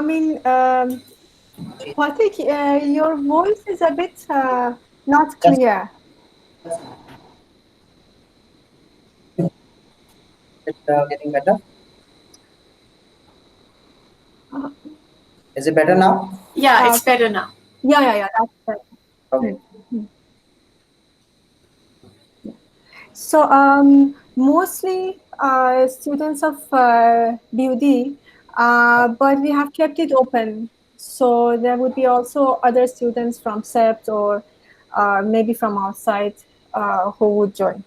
mean, Patrick, your voice is a bit not Just clear. it getting better. Uh, Is it better now? Yeah, uh, it's better now. yeah, that's right. Okay. Hmm. Hmm. So, mostly students of BUD, but we have kept it open. So there would be also other students from SEPT or maybe from outside who would join.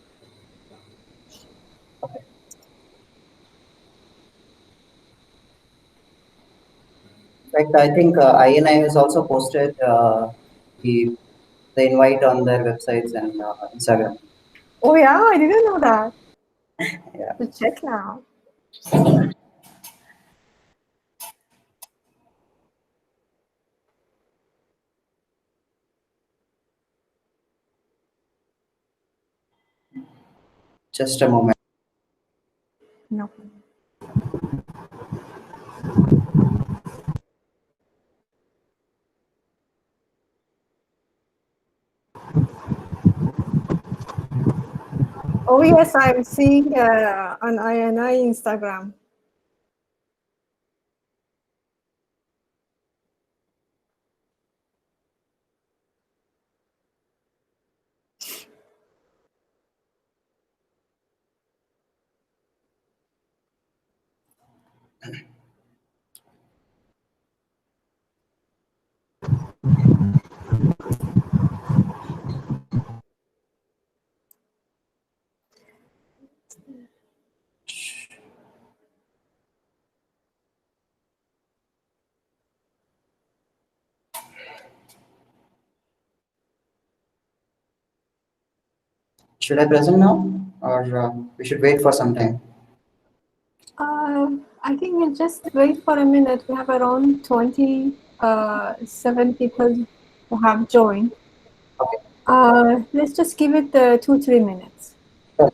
In fact, I think INI has also posted the the invite on their websites and Instagram. Oh yeah, I didn't know that. Yeah. To check now. Just a moment. No. Oh yes, I'm seeing on INI Instagram. Should I present now, or we should wait for some time? I think we'll just wait for a minute. We have around 27 people who have joined. Okay. Let's just give it 2-3 minutes. Sure.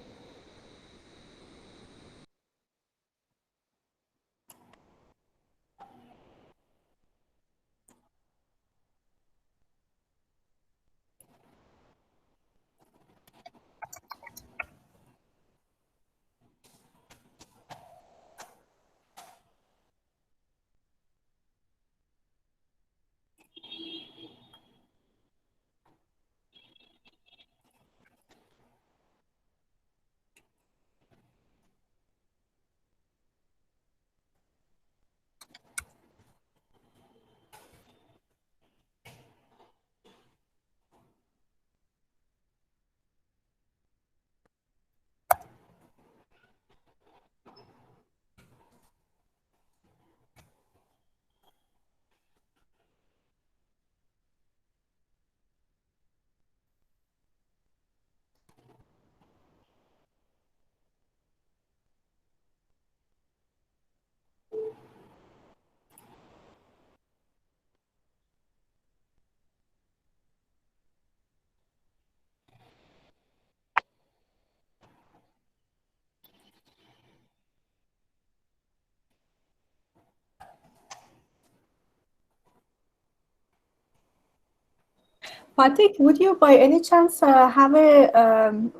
Patrick, would you by any chance have a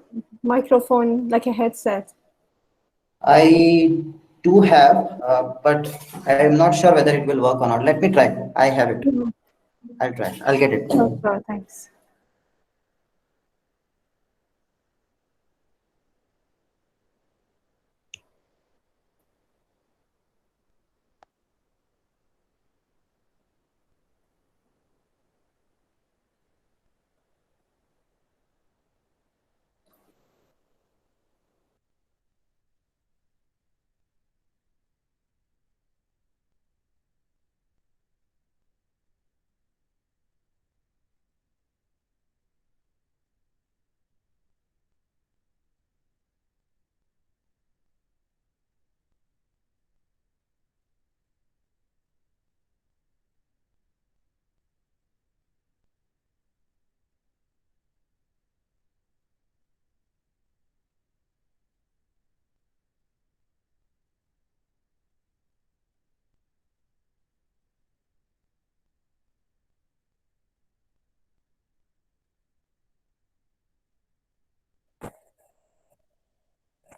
microphone, like a headset? I do have, but I am not sure whether it will work or not. Let me try. I have it. Mhm. I'll try. I'll get it. Sure, sure, thanks.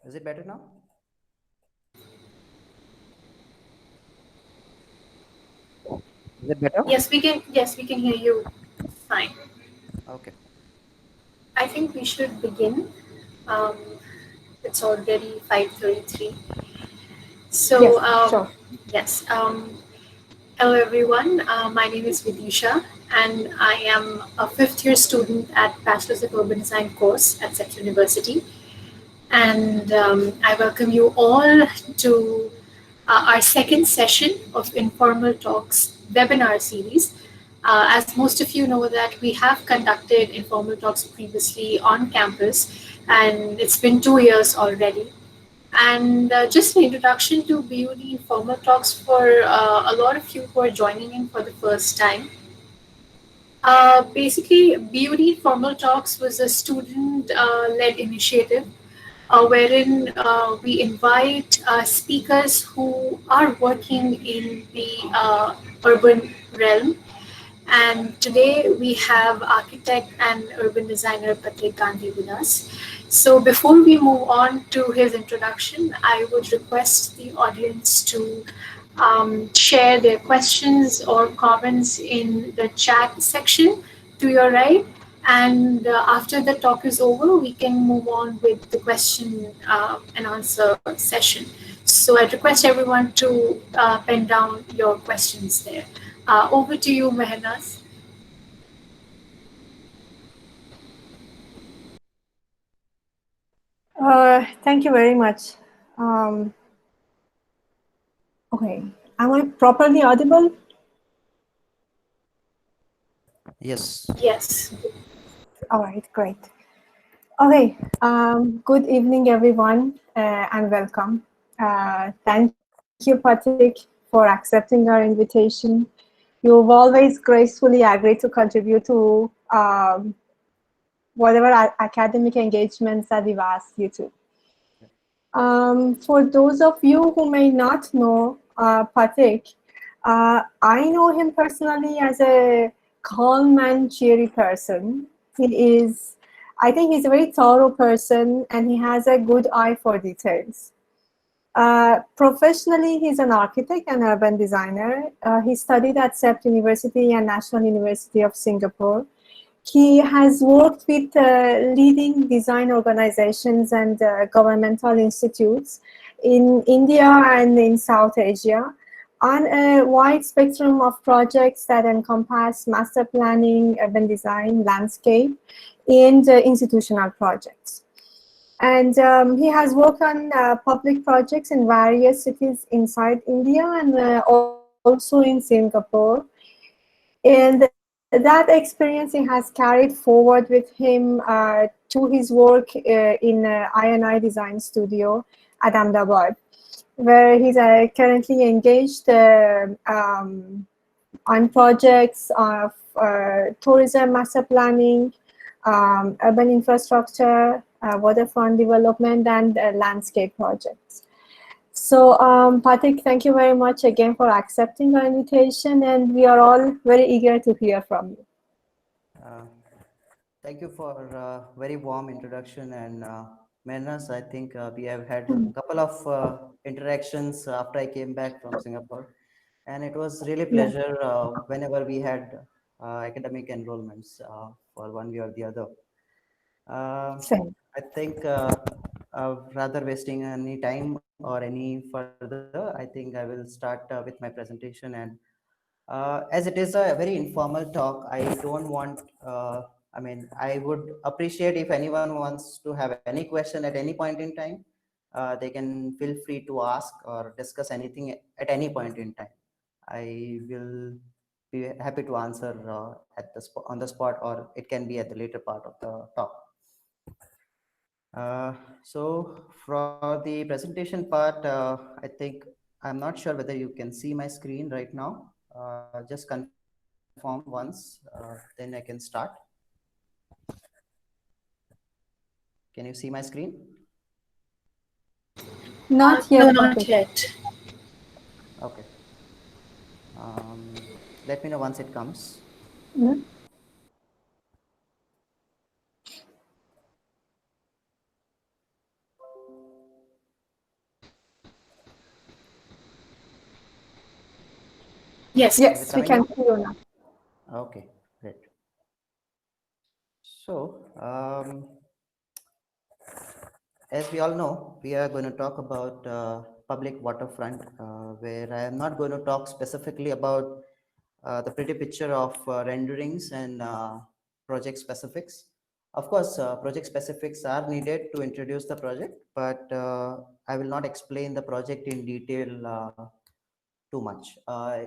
Is it better now? Is it better? Yes, we can. Yes, we can hear you. Fine. Okay. I think we should begin. Um, it's already 5:33. So, Yes, sure. yes. Hello, everyone. My name is Vidisha, and I am a fifth-year student at Bachelor's of Urban Design course at Central University. And I welcome you all to our second session of Informal Talks webinar series. As most of you know that we have conducted Informal Talks previously on campus, and it's been 2 years already. And just an introduction to BUD Informal Talks for a lot of you who are joining in for the first time. Basically, BUD Formal Talks was a student led initiative wherein we invite speakers who are working in the urban realm. And today we have architect and urban designer Patrick Gandhi with us. So before we move on to his introduction, I would request the audience to share their questions or comments in the chat section to your right. And after the talk is over, we can move on with the question and answer session. So I request everyone to pen down your questions there. Over to you, Mehnaz. Thank you very much. Um, okay, am I properly audible? Yes. Yes. All right, great. Okay, good evening, everyone, and welcome. Thank you, Patrick, for accepting our invitation. You've always gracefully agreed to contribute to whatever academic engagements that we've asked you to. For those of you who may not know Patrick, I know him personally as a calm and cheery person. He is, I think he's a very thorough person and he has a good eye for details. Professionally, he's an architect and urban designer. He studied at CEPT University and National University of Singapore. He has worked with leading design organizations and governmental institutes in India and in South Asia on a wide spectrum of projects that encompass master planning, urban design, landscape, and institutional projects. And he has worked on public projects in various cities inside India and also in Singapore. And that experience he has carried forward with him to his work in I&I Design Studio at Ahmedabad, where he's currently engaged on projects of tourism master planning, urban infrastructure, waterfront development, and landscape projects. So, Patrick, thank you very much again for accepting our invitation, and we are all very eager to hear from you. Uh, Thank you for very warm introduction and Mehnas, I think we have had a couple of interactions after I came back from Singapore, and it was really Yeah, pleasure whenever we had academic enrollments for one way or the other. Uh, same. I think rather wasting any time or any further, I think I will start with my presentation. And as it is a very informal talk, I don't want, I mean, I would appreciate if anyone wants to have any question at any point in time, they can feel free to ask or discuss anything at any point in time. I will be happy to answer at the on the spot, or it can be at the later part of the talk. So for the presentation part, I think I'm not sure whether you can see my screen right now. Just confirm once, then I can start. Can you see my screen? Not No, yet, not Patrick. yet. Okay. Let me know once it comes. Mhm. Yes. Is it Yes, we coming can in? see you now. Okay, great. So, as we all know, we are going to talk about public waterfront, where I am not going to talk specifically about the pretty picture of renderings and project specifics. Of course, project specifics are needed to introduce the project, but I will not explain the project in detail too much.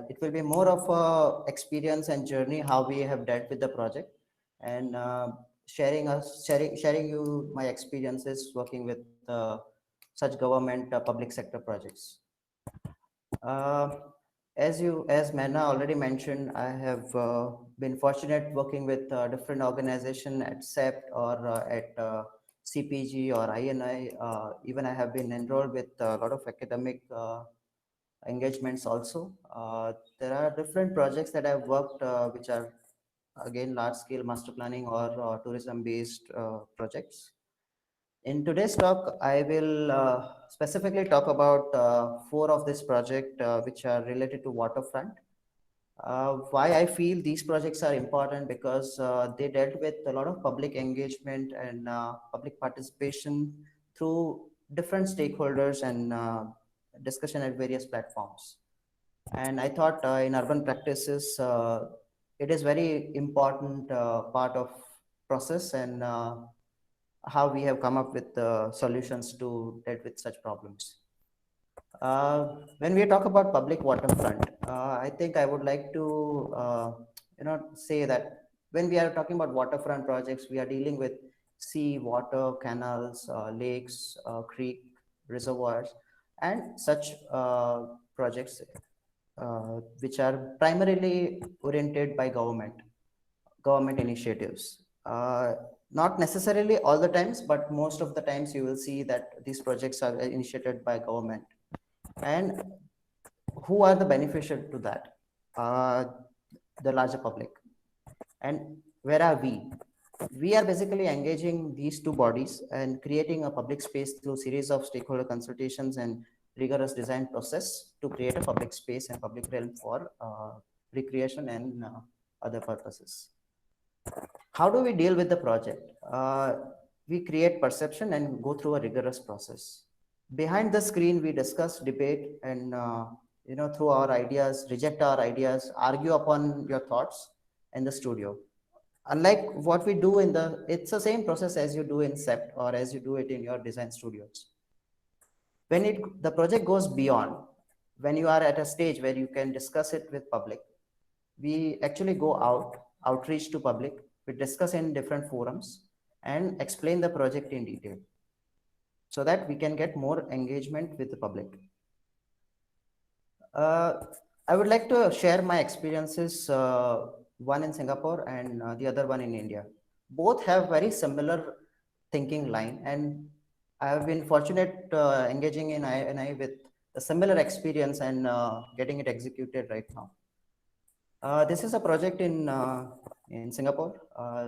It will be more of a experience and journey how we have dealt with the project, and sharing you my experiences working with such government public sector projects. Uh, as Manna already mentioned, I have been fortunate working with different organization at SEPT or at CPG or INI. Even I have been enrolled with a lot of academic engagements also. There are different projects that I've worked, which are again large scale master planning or tourism based projects. In today's talk, I will specifically talk about four of this project which are related to waterfront. Why I feel these projects are important because they dealt with a lot of public engagement and public participation through different stakeholders and discussion at various platforms. And I thought in urban practices, it is very important part of process and how we have come up with solutions to deal with such problems. When we talk about public waterfront, I think I would like to say that when we are talking about waterfront projects, we are dealing with sea, water, canals, lakes, creek, reservoirs, and such projects which are primarily oriented by government initiatives. Not necessarily all the times, but most of the times you will see that these projects are initiated by government. And who are the beneficiary to that? Uh, the larger public. And where are we? We are basically engaging these two bodies and creating a public space through series of stakeholder consultations and rigorous design process to create a public space and public realm for recreation and other purposes. How do we deal with the project? We create perception and go through a rigorous process. Behind the screen, we discuss, debate, and through our ideas, reject our ideas, argue upon your thoughts in the studio. Unlike what we do it's the same process as you do in SEPT or as you do it in your design studios. When the project goes beyond, when you are at a stage where you can discuss it with public, we actually go outreach to public, we discuss in different forums and explain the project in detail so that we can get more engagement with the public. uh, I would like to share my experiences, one in Singapore and the other one in India. Both have very similar thinking line, and I have been fortunate engaging in INI with a similar experience and getting it executed right now. This is a project in Singapore.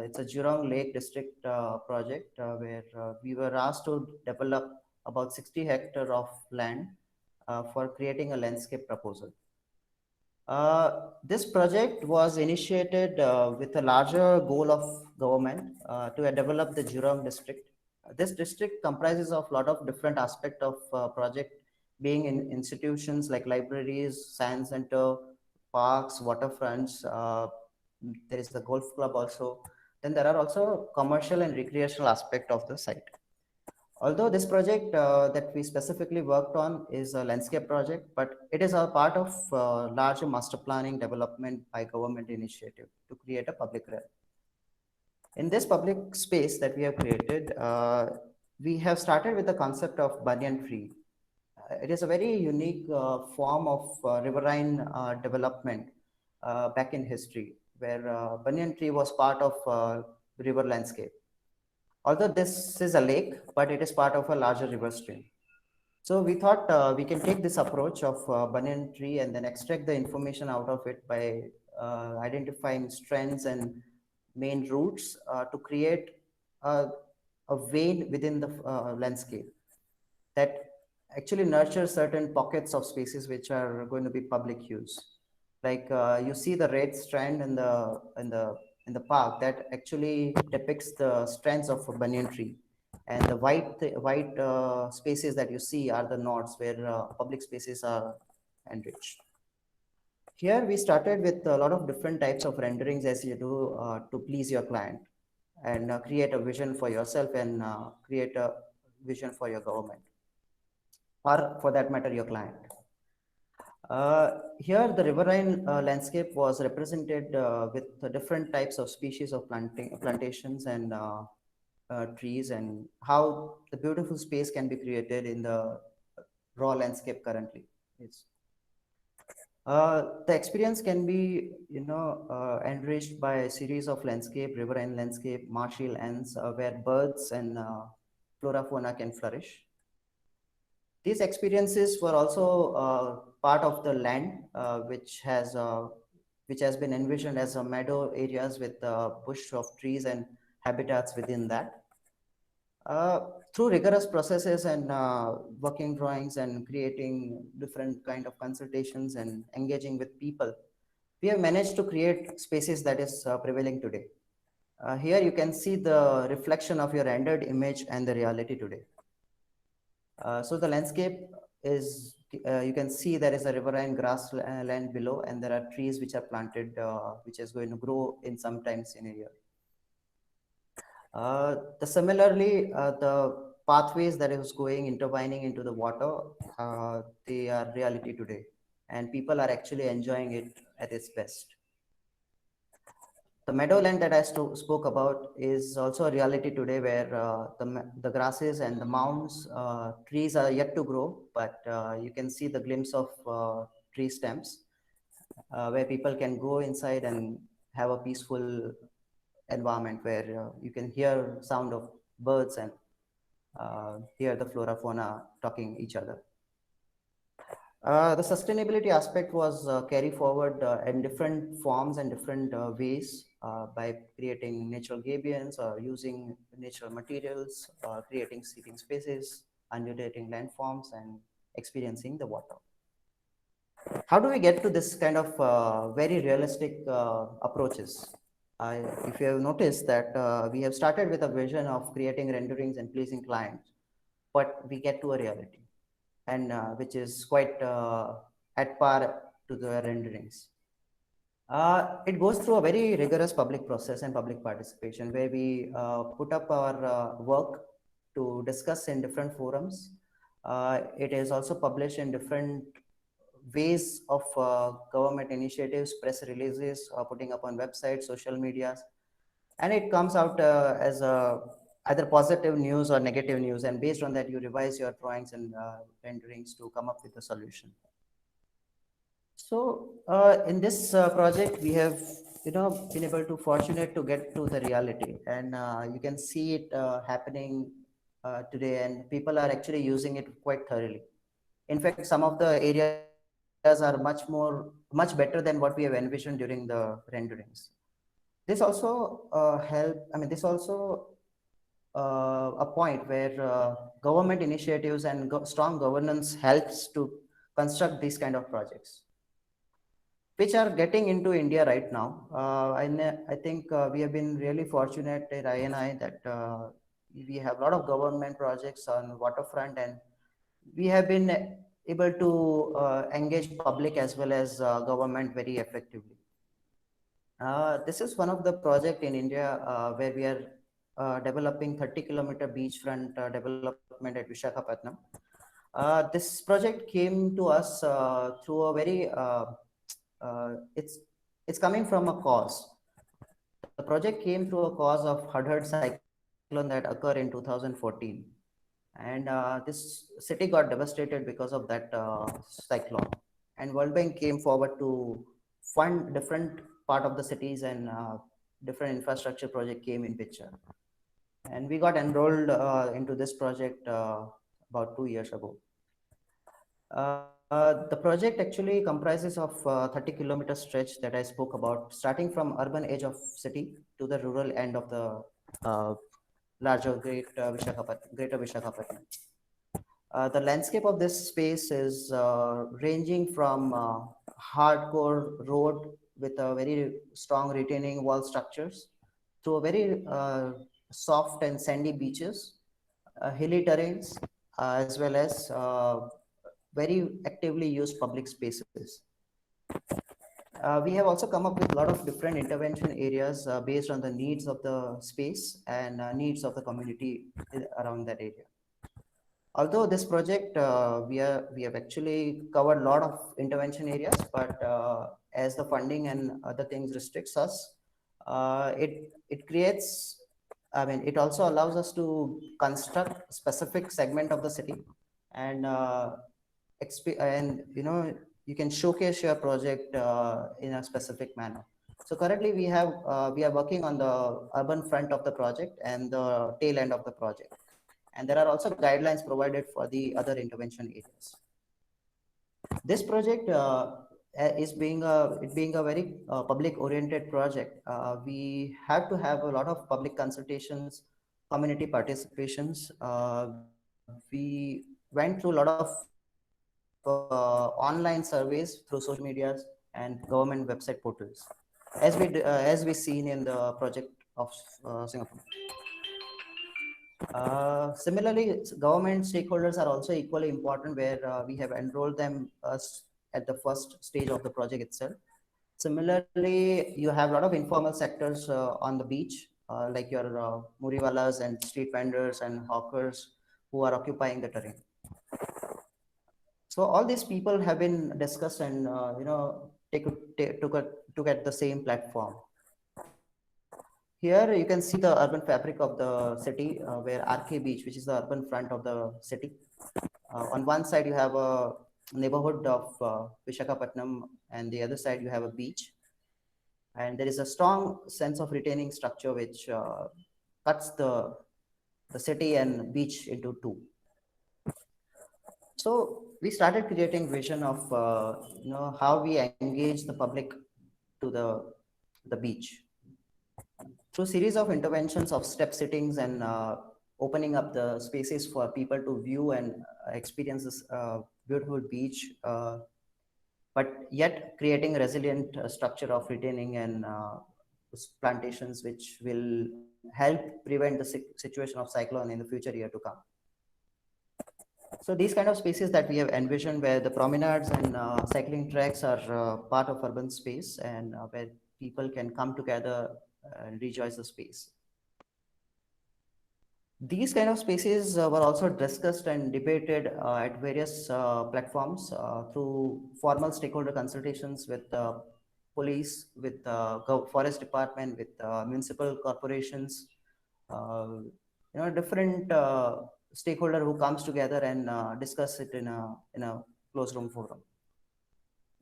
It's a Jurong Lake District project where we were asked to develop about 60 hectare of land for creating a landscape proposal. This project was initiated with a larger goal of government to develop the Jurong district. This district comprises of a lot of different aspects of project, being in institutions like libraries, science center, parks, waterfronts. There is the golf club also. Then there are also commercial and recreational aspect of the site. Although this project that we specifically worked on is a landscape project, but it is a part of larger master planning development by government initiative to create a public realm. In this public space that we have created, we have started with the concept of banyan tree. It is a very unique form of riverine development back in history, where banyan tree was part of river landscape. Although this is a lake, but it is part of a larger river stream. So we thought we can take this approach of banyan tree and then extract the information out of it by identifying strengths and main roots to create a vein within the landscape that actually nurtures certain pockets of spaces which are going to be public use. like you see the red strand in the park that actually depicts the strands of a banyan tree, and the white spaces that you see are the nodes where public spaces are enriched. Here we started with a lot of different types of renderings as you do to please your client and create a vision for yourself and create a vision for your government, or for that matter your client. Here, the riverine landscape was represented with the different types of species of plantations and trees, and how the beautiful space can be created in the raw landscape currently. It's, the experience can be, enriched by a series of landscape, riverine landscape, marshy lands, where birds and flora fauna can flourish. These experiences were also part of the land, which has been envisioned as a meadow areas with bush of trees and habitats within that. Through rigorous processes and working drawings and creating different kind of consultations and engaging with people, we have managed to create spaces that is prevailing today. Here you can see the reflection of your rendered image and the reality today. So the landscape is, you can see there is a riverine grassland below, and there are trees which are planted, which is going to grow in sometimes in a year. The pathways that is going intertwining into the water, they are reality today, and people are actually enjoying it at its best. The meadowland that I spoke about is also a reality today, where the grasses and the mounds, trees are yet to grow, but you can see the glimpse of tree stems, where people can go inside and have a peaceful environment where you can hear sound of birds and hear the flora fauna talking each other. The sustainability aspect was carried forward in different forms and different ways, by creating natural gabions or using natural materials, creating seating spaces, undulating landforms, and experiencing the water. How do we get to this kind of very realistic approaches? If you have noticed that we have started with a vision of creating renderings and pleasing clients, but we get to a reality, and which is quite at par to the renderings. It goes through a very rigorous public process and public participation, where we put up our work to discuss in different forums. It is also published in different ways of government initiatives, press releases, putting up on websites, social medias, and it comes out as either positive news or negative news, and based on that you revise your drawings and renderings to come up with a solution. So in this project we have been able to fortunate to get to the reality, and you can see it happening today, and people are actually using it quite thoroughly. In fact, some of the areas are much better than what we have envisioned during the renderings. This also this also a point where government initiatives and strong governance helps to construct these kind of projects, which are getting into India right now. I think we have been really fortunate at INI that we have a lot of government projects on waterfront, and we have been able to engage public as well as government very effectively. This is one of the project in India where we are developing 30-kilometer beachfront development at Visakhapatnam. This project came to us through a very it's coming from a cause. The project came through a cause of Hudhud cyclone that occurred in 2014, and this city got devastated because of that cyclone. And World Bank came forward to fund different part of the cities, and different infrastructure project came in picture. And we got enrolled into this project about 2 years ago. The project actually comprises of 30-kilometer stretch that I spoke about, starting from urban edge of city to the rural end of the larger Greater Visakhapatnam. The landscape of this space is ranging from hardcore road with a very strong retaining wall structures to a very soft and sandy beaches, hilly terrains, as well as very actively used public spaces. We have also come up with a lot of different intervention areas based on the needs of the space and needs of the community around that area. Although this project we have actually covered a lot of intervention areas, but as the funding and other things restricts us, it creates, I mean, it also allows us to construct specific segment of the city and and you can showcase your project in a specific manner. So currently we are working on the urban front of the project and the tail end of the project, and there are also guidelines provided for the other intervention areas. This project is being a very public oriented project. We have to have a lot of public consultations, community participations. We went through a lot of online surveys through social medias and government website portals, as we seen in the project of Singapore. Similarly, government stakeholders are also equally important, where we have enrolled them at the first stage of the project itself. Similarly, you have a lot of informal sectors on the beach, like your muriwalas and street vendors and hawkers who are occupying the terrain. So all these people have been discussed and took at the same platform. Here you can see the urban fabric of the city, where RK Beach, which is the urban front of the city. On one side you have a neighborhood of Vishakhapatnam, and the other side you have a beach. And there is a strong sense of retaining structure which cuts the city and beach into two. So we started creating vision of how we engage the public to the beach through series of interventions of step sittings and opening up the spaces for people to view and experience this beautiful beach, but yet creating a resilient structure of retaining and plantations which will help prevent the situation of cyclone in the future year to come. So these kind of spaces that we have envisioned, where the promenades and cycling tracks are part of urban space, and where people can come together and rejoice the space. These kind of spaces were also discussed and debated at various platforms through formal stakeholder consultations with police, with forest department, with municipal corporations, different stakeholder who comes together and discuss it in a closed room forum.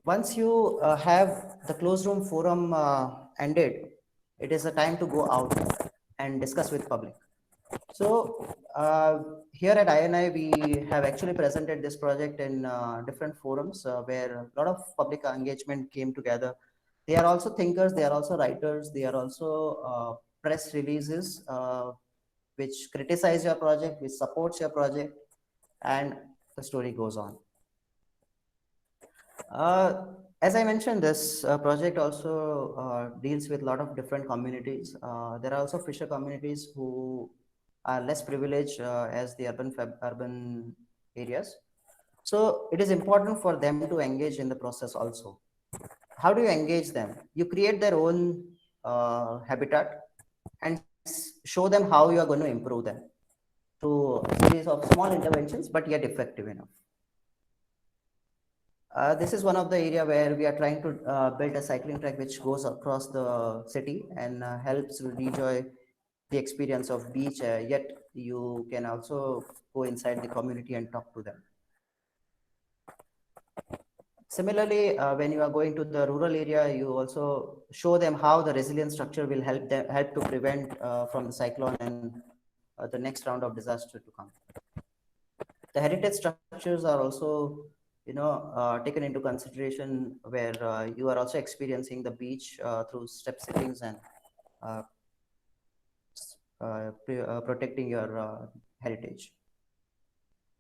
Once you have the closed room forum ended, it is a time to go out and discuss with public. So here at INI, we have actually presented this project in different forums where a lot of public engagement came together. They are also thinkers, they are also writers, they are also press releases which criticize your project, which supports your project, and the story goes on. As I mentioned, this project also deals with a lot of different communities. There are also fisher communities who are less privileged as the urban areas. So it is important for them to engage in the process also. How do you engage them? You create their own habitat and show them how you are going to improve them through a series of small interventions, but yet effective enough. This is one of the area where we are trying to build a cycling track which goes across the city and helps to enjoy the experience of beach, yet you can also go inside the community and talk to them. Similarly, when you are going to the rural area, you also show them how the resilient structure will help to prevent from the cyclone and the next round of disaster to come. The heritage structures are also taken into consideration, where you are also experiencing the beach through step sittings and protecting your heritage.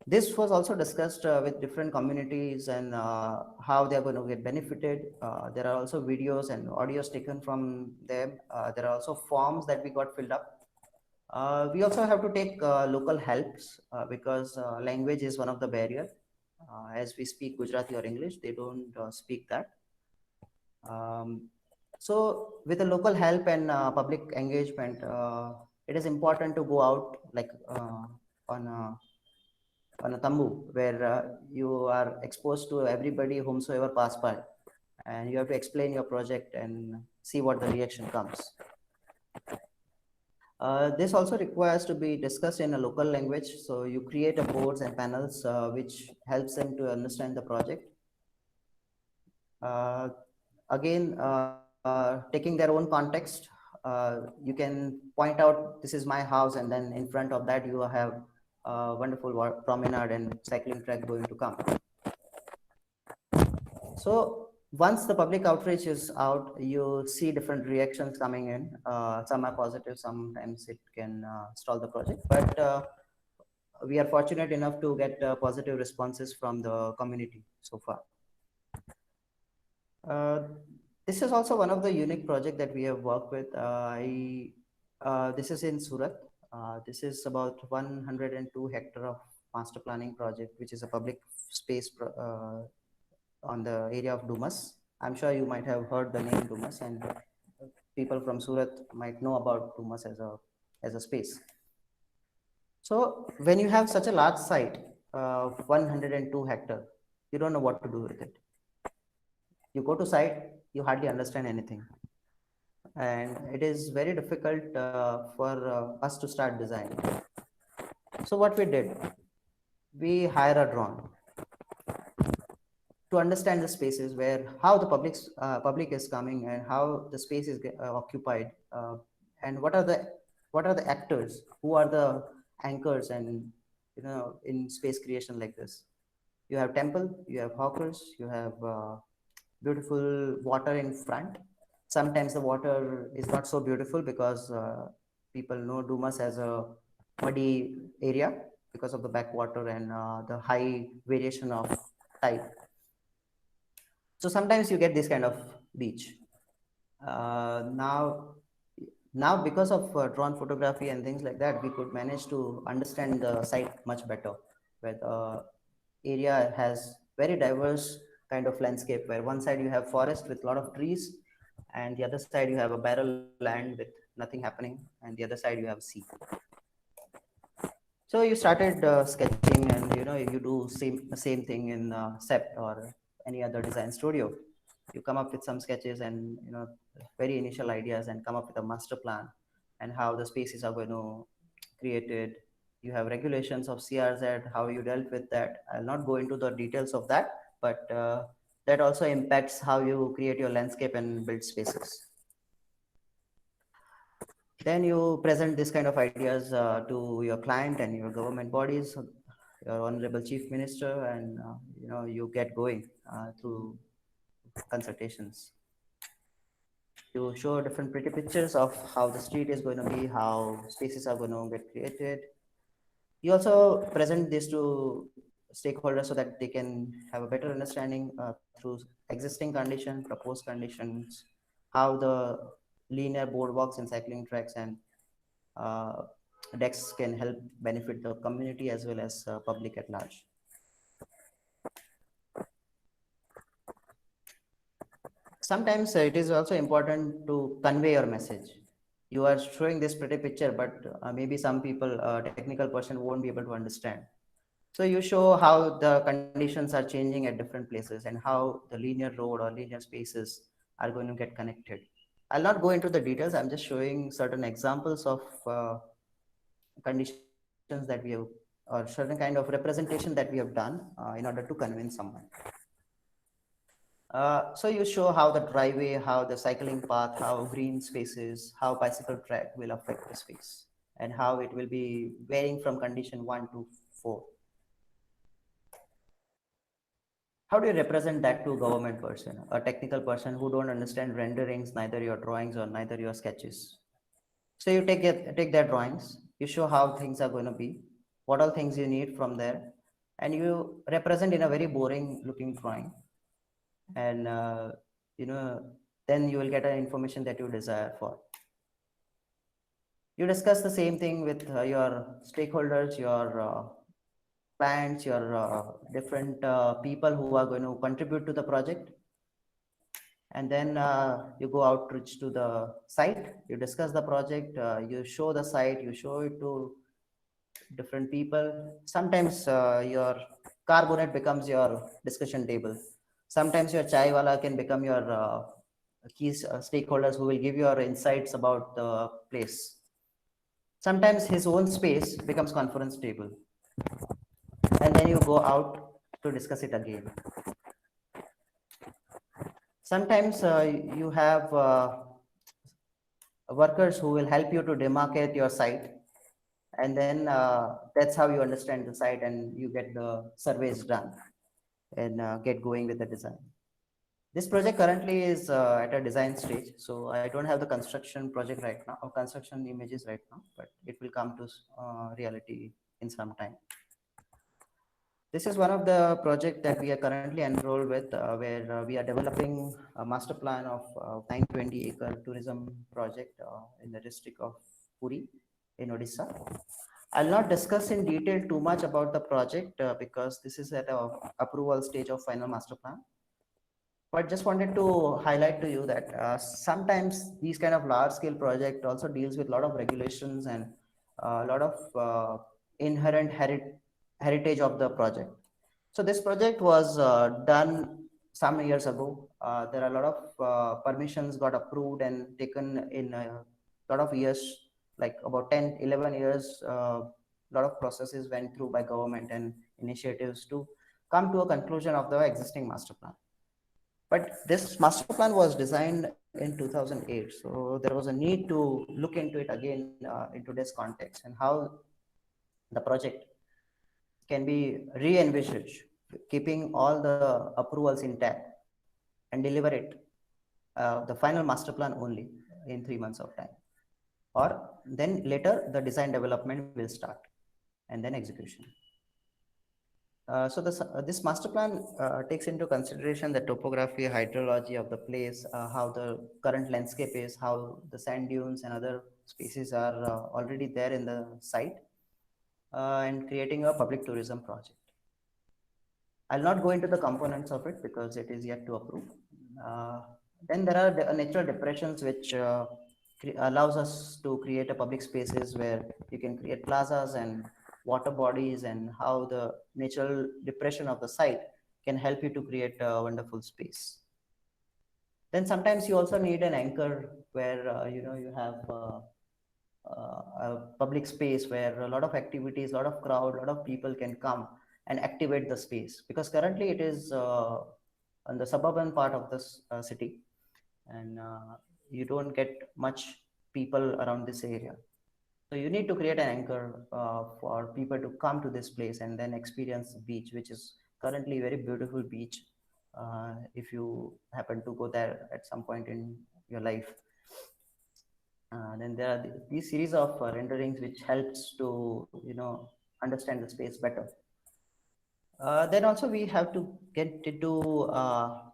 This was also discussed with different communities and how they are going to get benefited. There are also videos and audios taken from them. There are also forms that we got filled up. We also have to take local helps because language is one of the barrier. As we speak Gujarati or English, they don't speak that. Um, so with the local help and public engagement, it is important to go out like on a on a tambu where you are exposed to everybody whomsoever pass by, and you have to explain your project and see what the reaction comes. This also requires to be discussed in a local language, so you create a boards and panels which helps them to understand the project. uh, Again, taking their own context, you can point out this is my house, and then in front of that you have a wonderful promenade and cycling track going to come. So once the public outreach is out, you see different reactions coming in. Some are positive, sometimes it can stall the project, but we are fortunate enough to get positive responses from the community so far. Uh, this is also one of the unique project that we have worked with. This is in Surat. This is about 102 hectare of master planning project, which is a public space on the area of Dumas. I'm sure you might have heard the name Dumas, and people from Surat might know about Dumas as a space. So when you have such a large site, 102 hectare, you don't know what to do with it. You go to site, you hardly understand anything, and it is very difficult for us to start designing. So what we did, we hire a drone to understand the spaces where how the public is coming and how the space is occupied, and what are the actors, who are the anchors, and in space creation like this, you have temple, you have hawkers, you have beautiful water in front. Sometimes the water is not so beautiful because people know Dumas as a muddy area because of the backwater and the high variation of tide. So sometimes you get this kind of beach. Now because of drone photography and things like that, we could manage to understand the site much better, where the area has very diverse kind of landscape, where one side you have forest with a lot of trees, and the other side you have a barren land with nothing happening, and the other side you have sea. So you started sketching, and you do same thing in Sept or any other design studio. You come up with some sketches and very initial ideas, and come up with a master plan and how the spaces are going to created. You have regulations of CRZ, how you dealt with that. I'll not go into the details of that, but that also impacts how you create your landscape and build spaces. Then you present this kind of ideas to your client and your government bodies, your honorable chief minister, and you get going through consultations. You show different pretty pictures of how the street is going to be, how spaces are going to get created. You also present this to stakeholders so that they can have a better understanding through existing conditions, proposed conditions, how the linear boardwalks and cycling tracks and uh, decks can help benefit the community as well as public at large. Sometimes it is also important to convey your message. You are showing this pretty picture, but maybe some people, technical person, won't be able to understand. So you show how the conditions are changing at different places and how the linear road or linear spaces are going to get connected. I'll not go into the details. I'm just showing certain examples of conditions that we have, or certain kind of representation that we have done in order to convince someone. So you show how the driveway, how the cycling path, how green spaces, how bicycle track will affect the space, and how it will be varying from condition 1 to 4. How do you represent that to a government person, a technical person who don't understand renderings, neither your drawings or neither your sketches? So you take their drawings, you show how things are going to be, what all things you need from there, and you represent in a very boring looking drawing, and you know then you will get an information that you desire for. You discuss the same thing with your stakeholders, your clients, your different people who are going to contribute to the project, and then you go outreach to the site, you discuss the project, you show the site, you show it to different people. Sometimes your car bonnet becomes your discussion table. Sometimes your chai wala can become your key stakeholders who will give your insights about the place. Sometimes his own space becomes conference table, and then you go out to discuss it again. Sometimes you have workers who will help you to demarcate your site, and then that's how you understand the site and you get the surveys done and get going with the design. This project currently is at a design stage, so I don't have the construction project right now or construction images right now, but it will come to reality in some time. This is one of the project that we are currently enrolled with, where we are developing a master plan of 920-acre tourism project in the district of Puri in Odisha. I'll not discuss in detail too much about the project because this is at a approval stage of final master plan. But just wanted to highlight to you that sometimes these kind of large scale project also deals with a lot of regulations and a lot of inherent heritage of the project. So this project was done some years ago. There are a lot of permissions got approved and taken in a lot of years, like about 10, 11 years. A lot of processes went through by government and initiatives to come to a conclusion of the existing master plan. But this master plan was designed in 2008, so there was a need to look into it again in today's context, and how the project can be re-envisaged, keeping all the approvals intact and deliver it, the final master plan only in 3 months of time. Or then later the design development will start and then execution. This master plan takes into consideration the topography, hydrology of the place, how the current landscape is, how the sand dunes and other species are already there in the site, and creating a public tourism project. I'll not go into the components of it because it is yet to approve. Uh, then there are natural depressions which allows us to create a public spaces where you can create plazas and water bodies, and how the natural depression of the site can help you to create a wonderful space. Then sometimes you also need an anchor where you have a public space where a lot of activities, a lot of crowd, a lot of people can come and activate the space, because currently it is on the suburban part of this city, and you don't get much people around this area. So you need to create an anchor for people to come to this place and then experience the beach, which is currently a very beautiful beach. If you happen to go there at some point in your life, then there are these series of renderings which helps to understand the space better. Then also we have to get into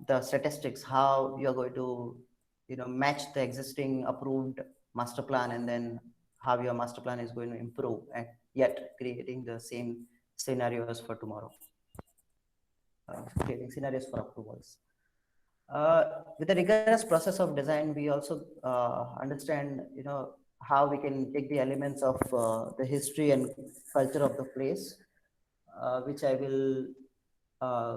the statistics, how you are going to match the existing approved master plan, and then how your master plan is going to improve, and yet creating the same scenarios for tomorrow, creating scenarios for approvals. With the rigorous process of design, we also understand how we can take the elements of the history and culture of the place, which I will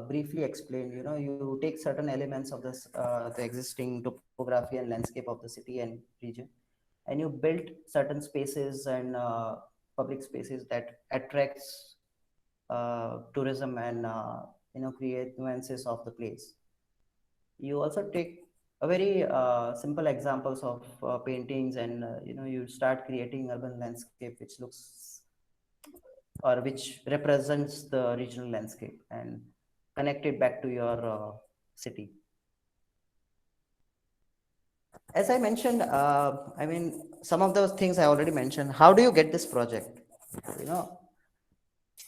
briefly explain. You take certain elements of this, the existing topography and landscape of the city and region, and you build certain spaces and public spaces that attracts tourism and create nuances of the place. You also take a very simple examples of paintings, and you start creating urban landscape which looks or which represents the regional landscape and connect it back to your city. As I mentioned, I mean, some of those things I already mentioned. How do you get this project? You know,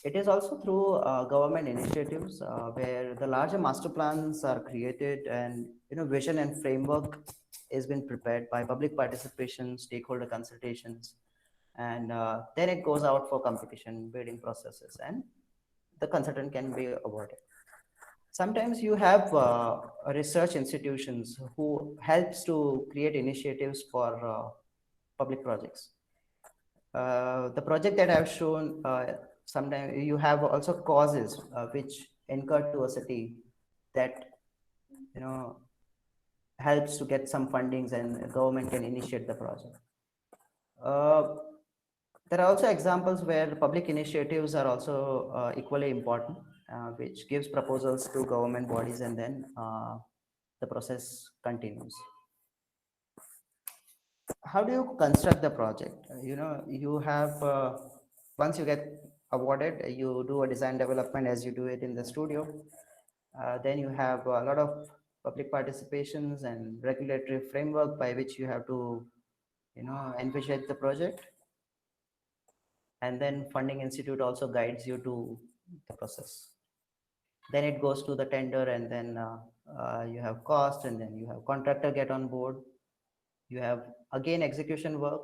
It is also through government initiatives where the larger master plans are created, and vision and framework is been prepared by public participation, stakeholder consultations, and then it goes out for competition, bidding processes, and the consultant can be awarded. Sometimes you have research institutions who helps to create initiatives for public projects. The project that I've shown, sometimes you have also causes which incur to a city that you know helps to get some fundings, and government can initiate the project. Uh, there are also examples where public initiatives are also equally important, which gives proposals to government bodies, and then the process continues. How do you construct the project? You have once you get awarded, you do a design development as you do it in the studio. Then you have a lot of public participations and regulatory framework by which you have to envisage the project, and then funding institute also guides you to the process. Then it goes to the tender, and then you have cost, and then you have contractor get on board. You have again execution work,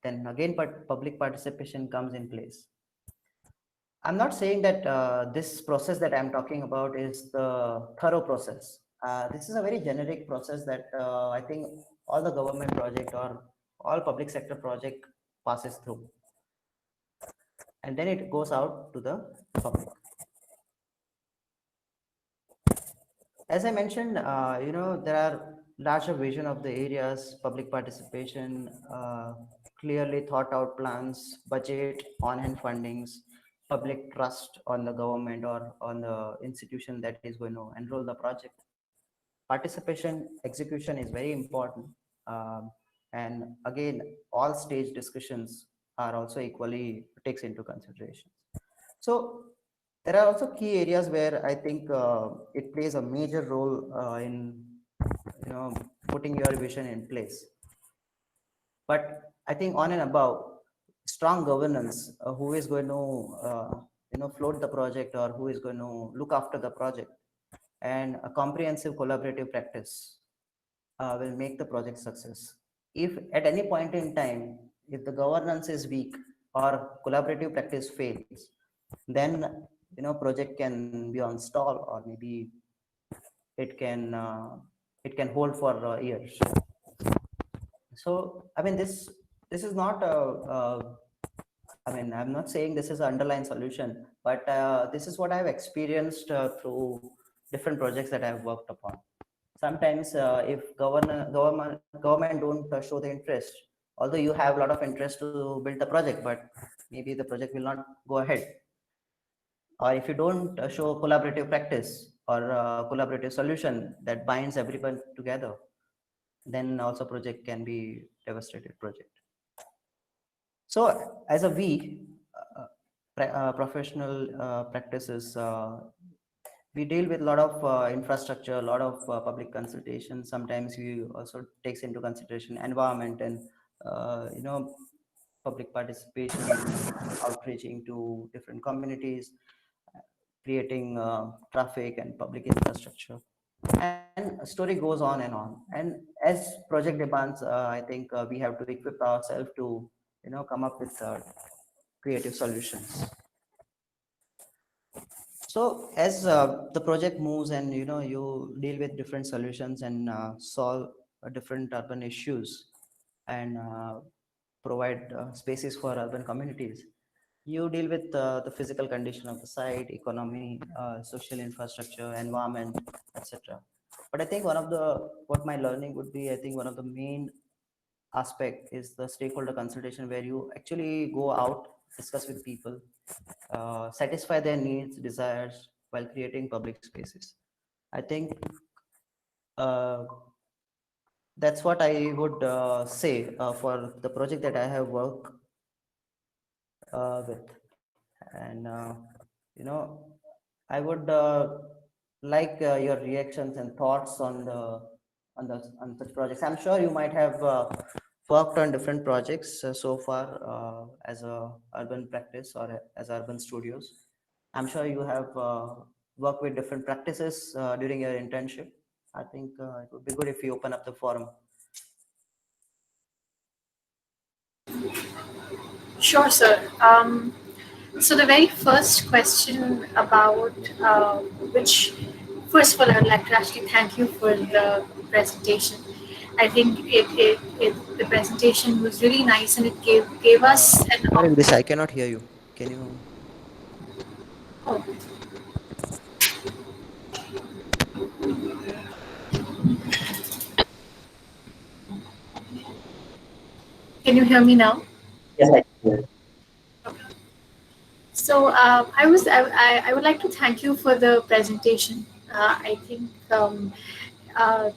then again public participation comes in place. I'm not saying that this process that I'm talking about is the thorough process. This is a very generic process that I think all the government project or all public sector project passes through, and then it goes out to the public. As I mentioned, there are larger vision of the areas, public participation, clearly thought out plans, budget, on-hand fundings, public trust on the government or on the institution that is going to enroll the project. Participation, execution is very important. Um, and again, all stage discussions are also equally takes into consideration. So there are also key areas where I think it plays a major role in putting your vision in place. But I think on and above, strong governance, who is going to float the project, or who is going to look after the project, and a comprehensive collaborative practice will make the project success. If at any point in time, if the governance is weak or collaborative practice fails, then project can be on stall, or maybe it can it can hold for years. So I mean, this is not I mean, I'm not saying this is an underlying solution, but this is what I've experienced through different projects that I've worked upon. Sometimes if government don't show the interest, although you have a lot of interest to build the project, but maybe the project will not go ahead. Or if you don't show collaborative practice or collaborative solution that binds everyone together, then also project can be devastated project. So as a we professional practices, we deal with a lot of infrastructure, a lot of public consultation. Sometimes we also takes into consideration environment and public participation, outreaching to different communities, creating traffic and public infrastructure, and a story goes on. And as project demands, I think we have to equip ourselves to come up with creative solutions. So as the project moves, and you deal with different solutions, and solve different urban issues, and provide spaces for urban communities, you deal with the physical condition of the site, economy, social infrastructure, environment, etc. But I think one of the what my learning would be, I think one of the main aspect is the stakeholder consultation, where you actually go out, discuss with people, satisfy their needs, desires, while creating public spaces. I think uh, that's what I would say for the project that I have worked with. And you know, I would like your reactions and thoughts on on such projects. I'm sure you might have worked on different projects so far as a urban practice or as urban studios. I'm sure you have worked with different practices during your internship. I think it would be good if you open up the forum. Sure, sir. So the very first question about which, first of all, I would like to actually thank you for the presentation. I think the presentation was really nice and it gave us an Sorry, Vidisha, I cannot hear you. Can you? oh, can you hear me now? Yes, I can hear. So I would like to thank you for the presentation. I think uh,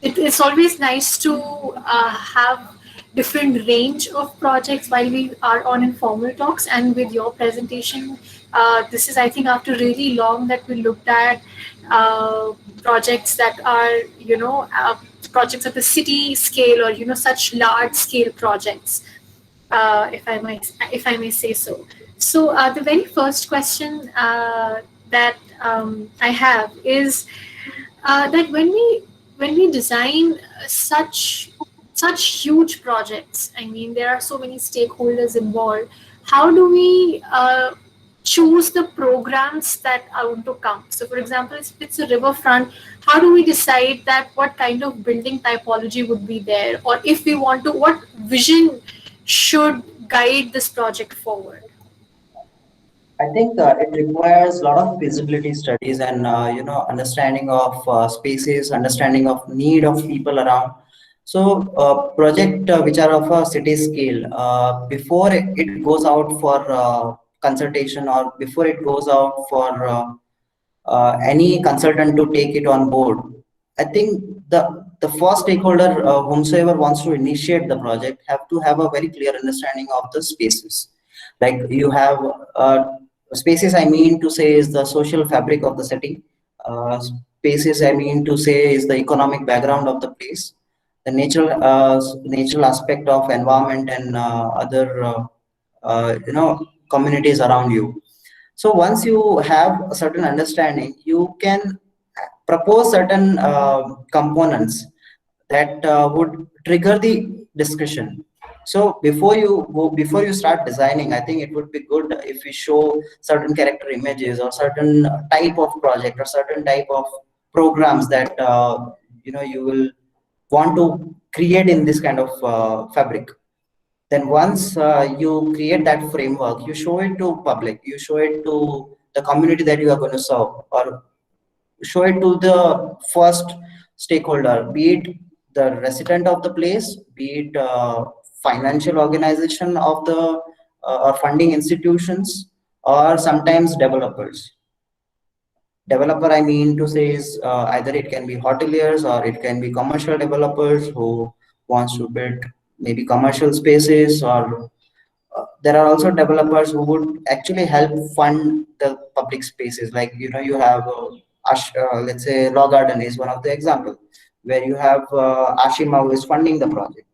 it's always nice to have different range of projects while we are on informal talks, and with your presentation this is, I think, after really long that we looked at uh, projects that are, projects at the city scale, or such large scale projects, if I may say so. So the very first question that I have is that when we design such huge projects, I mean, there are so many stakeholders involved. How do we choose the programs that are going to come? So, for example, if it's a riverfront, how do we decide that what kind of building typology would be there, or if we want to, what vision should guide this project forward? I think it requires a lot of feasibility studies and understanding of spaces, understanding of need of people around. So project which are of a city scale, before it goes out for consultation, or before it goes out for any consultant to take it on board, I think the first stakeholder, whomsoever wants to initiate the project, have to have a very clear understanding of the spaces. Like you have spaces, I mean to say, is the social fabric of the city. Spaces, I mean to say, is the economic background of the place, the natural aspect of environment and other communities around you. So once you have a certain understanding, you can propose certain components that would trigger the discussion. So before you start designing, I think it would be good if we show certain character images, or certain type of project, or certain type of programs that you will want to create in this kind of fabric. Then once you create that framework, you show it to public, you show it to the community that you are going to serve, or show it to the first stakeholder, be it the resident of the place, be it financial organization of the or funding institutions, or sometimes developers. Developer, I mean to say, is either it can be hoteliers, or it can be commercial developers who wants to build maybe commercial spaces, or there are also developers who would actually help fund the public spaces. Like you have let's say Law Garden is one of the example, where you have Ashima who is funding the project.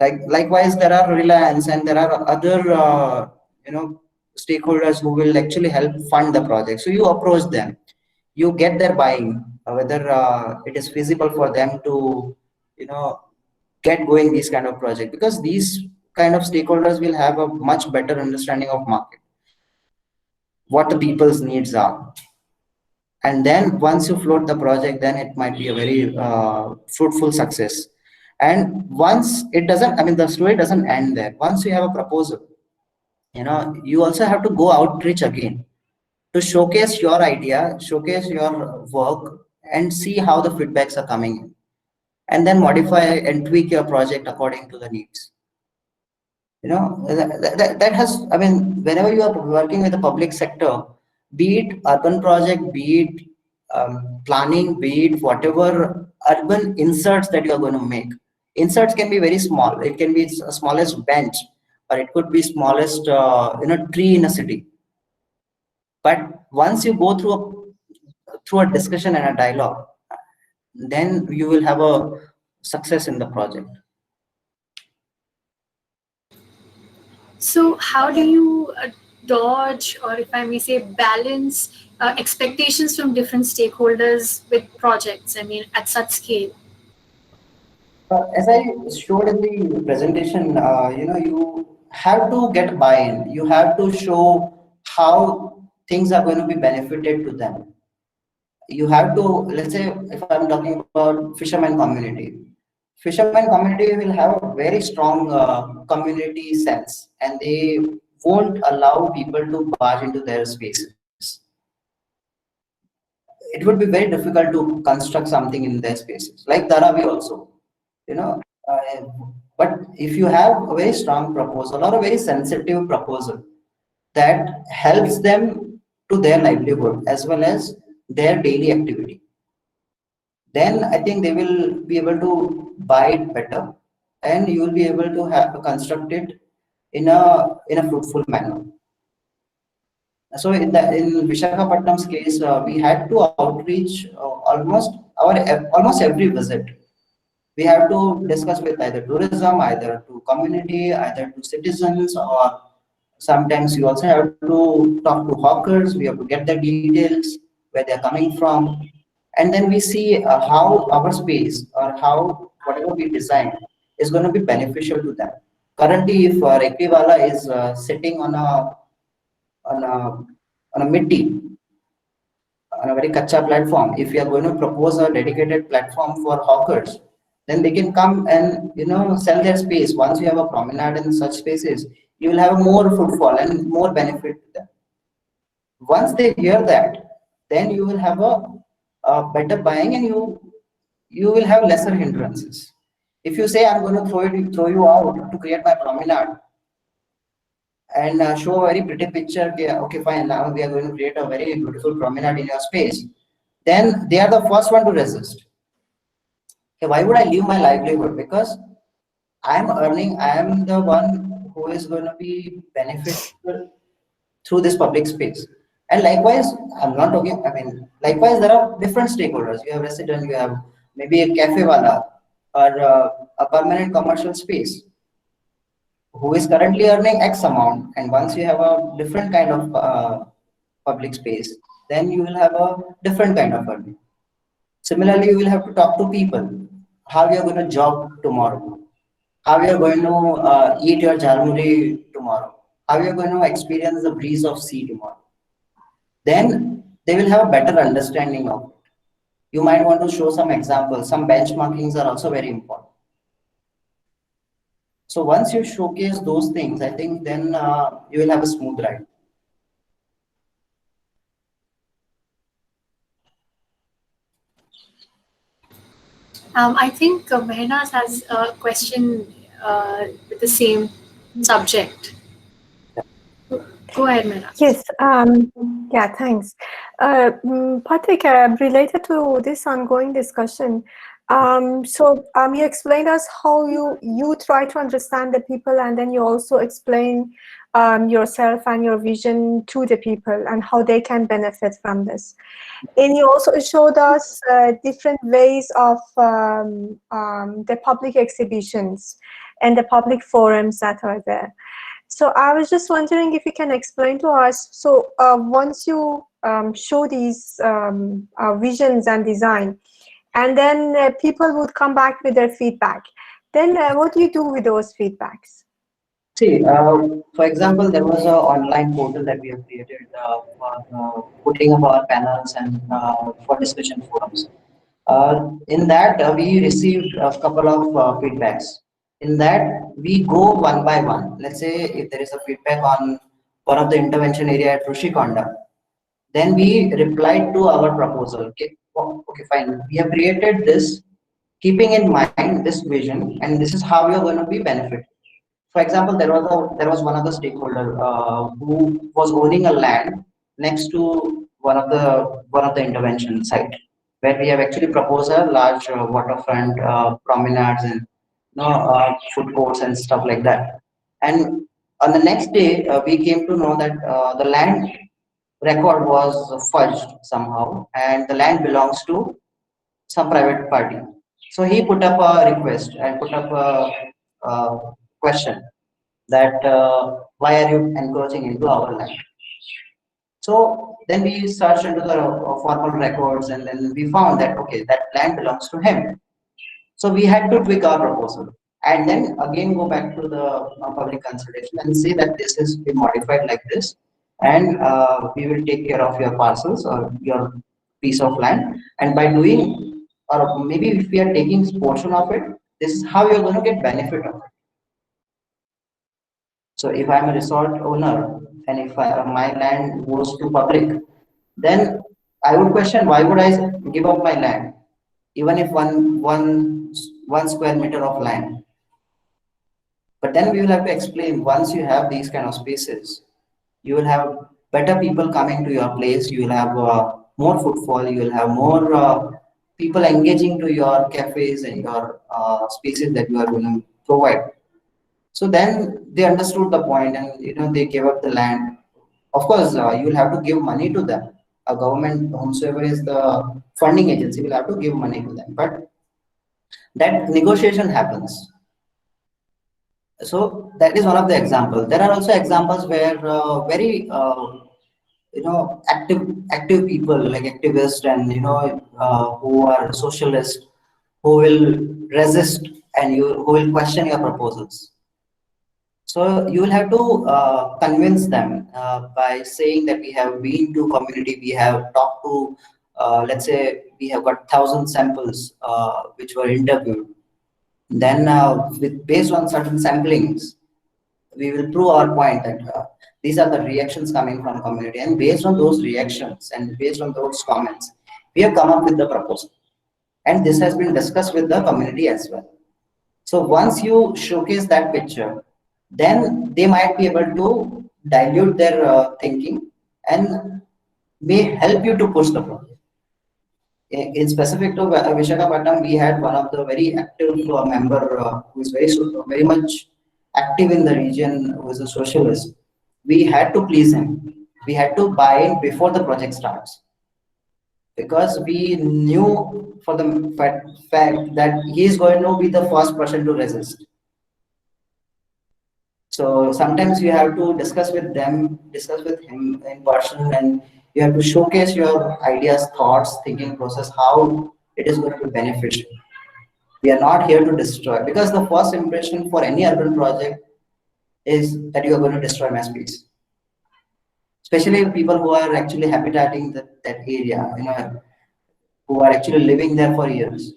Like likewise, there are Reliance, and there are other stakeholders who will actually help fund the project. So you approach them, you get their buying, whether it is feasible for them to you know get going these kind of project, because these kind of stakeholders will have a much better understanding of market, what the people's needs are. And then once you float the project, then it might be a very fruitful success. And once it doesn't, I mean, the story doesn't end there. Once you have a proposal, you also have to go outreach again to showcase your idea, showcase your work, and see how the feedbacks are coming in, and then modify and tweak your project according to the needs. That has, I mean, whenever you are working with the public sector, be it urban project, be it planning, be it whatever urban inserts that you are going to make. Inserts can be very small, it can be smallest bench, or it could be smallest tree in a city. But once you go through a discussion and a dialogue, then you will have a success in the project. So how do you dodge, or if I may say, balance expectations from different stakeholders with projects? I mean, at such scale. As I showed in the presentation, you have to get buy-in. You have to show how things are going to be benefited to them. You have to, let's say, if I'm talking about fisherman community will have a very strong community sense, and they won't allow people to barge into their spaces. It would be very difficult to construct something in their spaces, like Dharavi also, you know. uh, but if you have a very strong proposal or a very sensitive proposal that helps them to their livelihood as well as their daily activity, then I think they will be able to buy it better, and you will be able to have construct it in a fruitful manner. So in Vishakhapatnam's case, we had to outreach almost every visit. We have to discuss with either tourism, either to community, either to citizens, or sometimes you also have to talk to hawkers. We have to get their details, where they're coming from, and then we see how our space or how whatever we design is going to be beneficial to them. Currently, if Rekriwala is sitting on a on a mitti, on a very kacha platform, if we are going to propose a dedicated platform for hawkers, then they can come and sell their space. Once you have a promenade in such spaces, you will have more footfall and more benefit to them. Once they hear that, then you will have a better buying, and you will have lesser hindrances. If you say I'm going to throw you out to create my promenade, and show a very pretty picture. Okay, fine. Now we are going to create a very beautiful promenade in your space. Then they are the first one to resist. Okay, why would I leave my livelihood? Because I am earning. I am the one who is going to be beneficial through this public space. And likewise, I'm not talking. I mean, likewise, there are different stakeholders. You have resident. You have maybe a cafe wala or a permanent commercial space who is currently earning X amount, and once you have a different kind of public space, then you will have a different kind of earning. Similarly, you will have to talk to people how you are going to jog tomorrow, how you are going to eat your jalmuri tomorrow, how you are going to experience the breeze of sea tomorrow. Then they will have a better understanding of it. You might want to show some examples. Some benchmarkings are also very important. So once you showcase those things, I think then you will have a smooth ride. I think Mehnaz has a question with the same subject. Go ahead, Mehnaz. Yes. Yeah. Thanks. Patrick, related to this ongoing discussion, you explained us how you try to understand the people, and then you also explain yourself and your vision to the people and how they can benefit from this. And you also showed us different ways of the public exhibitions and the public forums that are there. So I was just wondering if you can explain to us. So once you show these visions and design, and then people would come back with their feedback, then what do you do with those feedbacks? See, for example, there was an online portal that we have created for putting up our panels and for discussion forums. In that, we received a couple of feedbacks. In that, we go one by one. Let's say if there is a feedback on one of the intervention area at Rushikonda, then we replied to our proposal. Okay, okay, fine. We have created this, keeping in mind this vision, and this is how you are going to be benefited. For example, there was one of the stakeholder who was owning a land next to one of the intervention site, where we have actually proposed a large waterfront promenades and food courts and stuff like that. And on the next day, we came to know that the land record was fudged somehow, and the land belongs to some private party. So he put up a request and put up a question that why are you encroaching into our land? So then we searched into the formal records, and then we found that okay, that land belongs to him. So we had to tweak our proposal, and then again go back to the public consultation and say that this is been modified like this, and we will take care of your parcels or your piece of land. And by doing, or maybe if we are taking portion of it, this is how you're going to get benefit of it. So if I'm a resort owner and if my land goes to public, then I would question why would I give up my land, even if one square meter of land. But then we will have to explain once you have these kind of spaces, you will have better people coming to your place. You will have more footfall. You will have more people engaging to your cafes and your spaces that you are going to provide. So then they understood the point, and they gave up the land. Of course, you will have to give money to them. A government, whomsoever is the funding agency, will have to give money to them. But that negotiation happens. So that is one of the examples. There are also examples where very active people like activists and who are socialists, who will resist and who will question your proposals. So you will have to convince them by saying that we have been to community, we have talked to, let's say we have got 1,000 samples which were interviewed. Then with based on certain samplings, we will prove our point that these are the reactions coming from community, and based on those reactions and based on those comments, we have come up with the proposal. And this has been discussed with the community as well. So once you showcase that picture, then they might be able to dilute their thinking and may help you to push the project. In specific to Vishakhapatnam, we had one of the very active member who is very much active in the region, who is a socialist. We had to please him. We had to buy in before the project starts, because we knew for the fact that he is going to be the first person to resist. So sometimes you have to discuss with them, discuss with him in person, and you have to showcase your ideas, thoughts, thinking process, how it is going to be beneficial. We are not here to destroy, because the first impression for any urban project is that you are going to destroy mass peace. Especially people who are actually habitating that area, who are actually living there for years.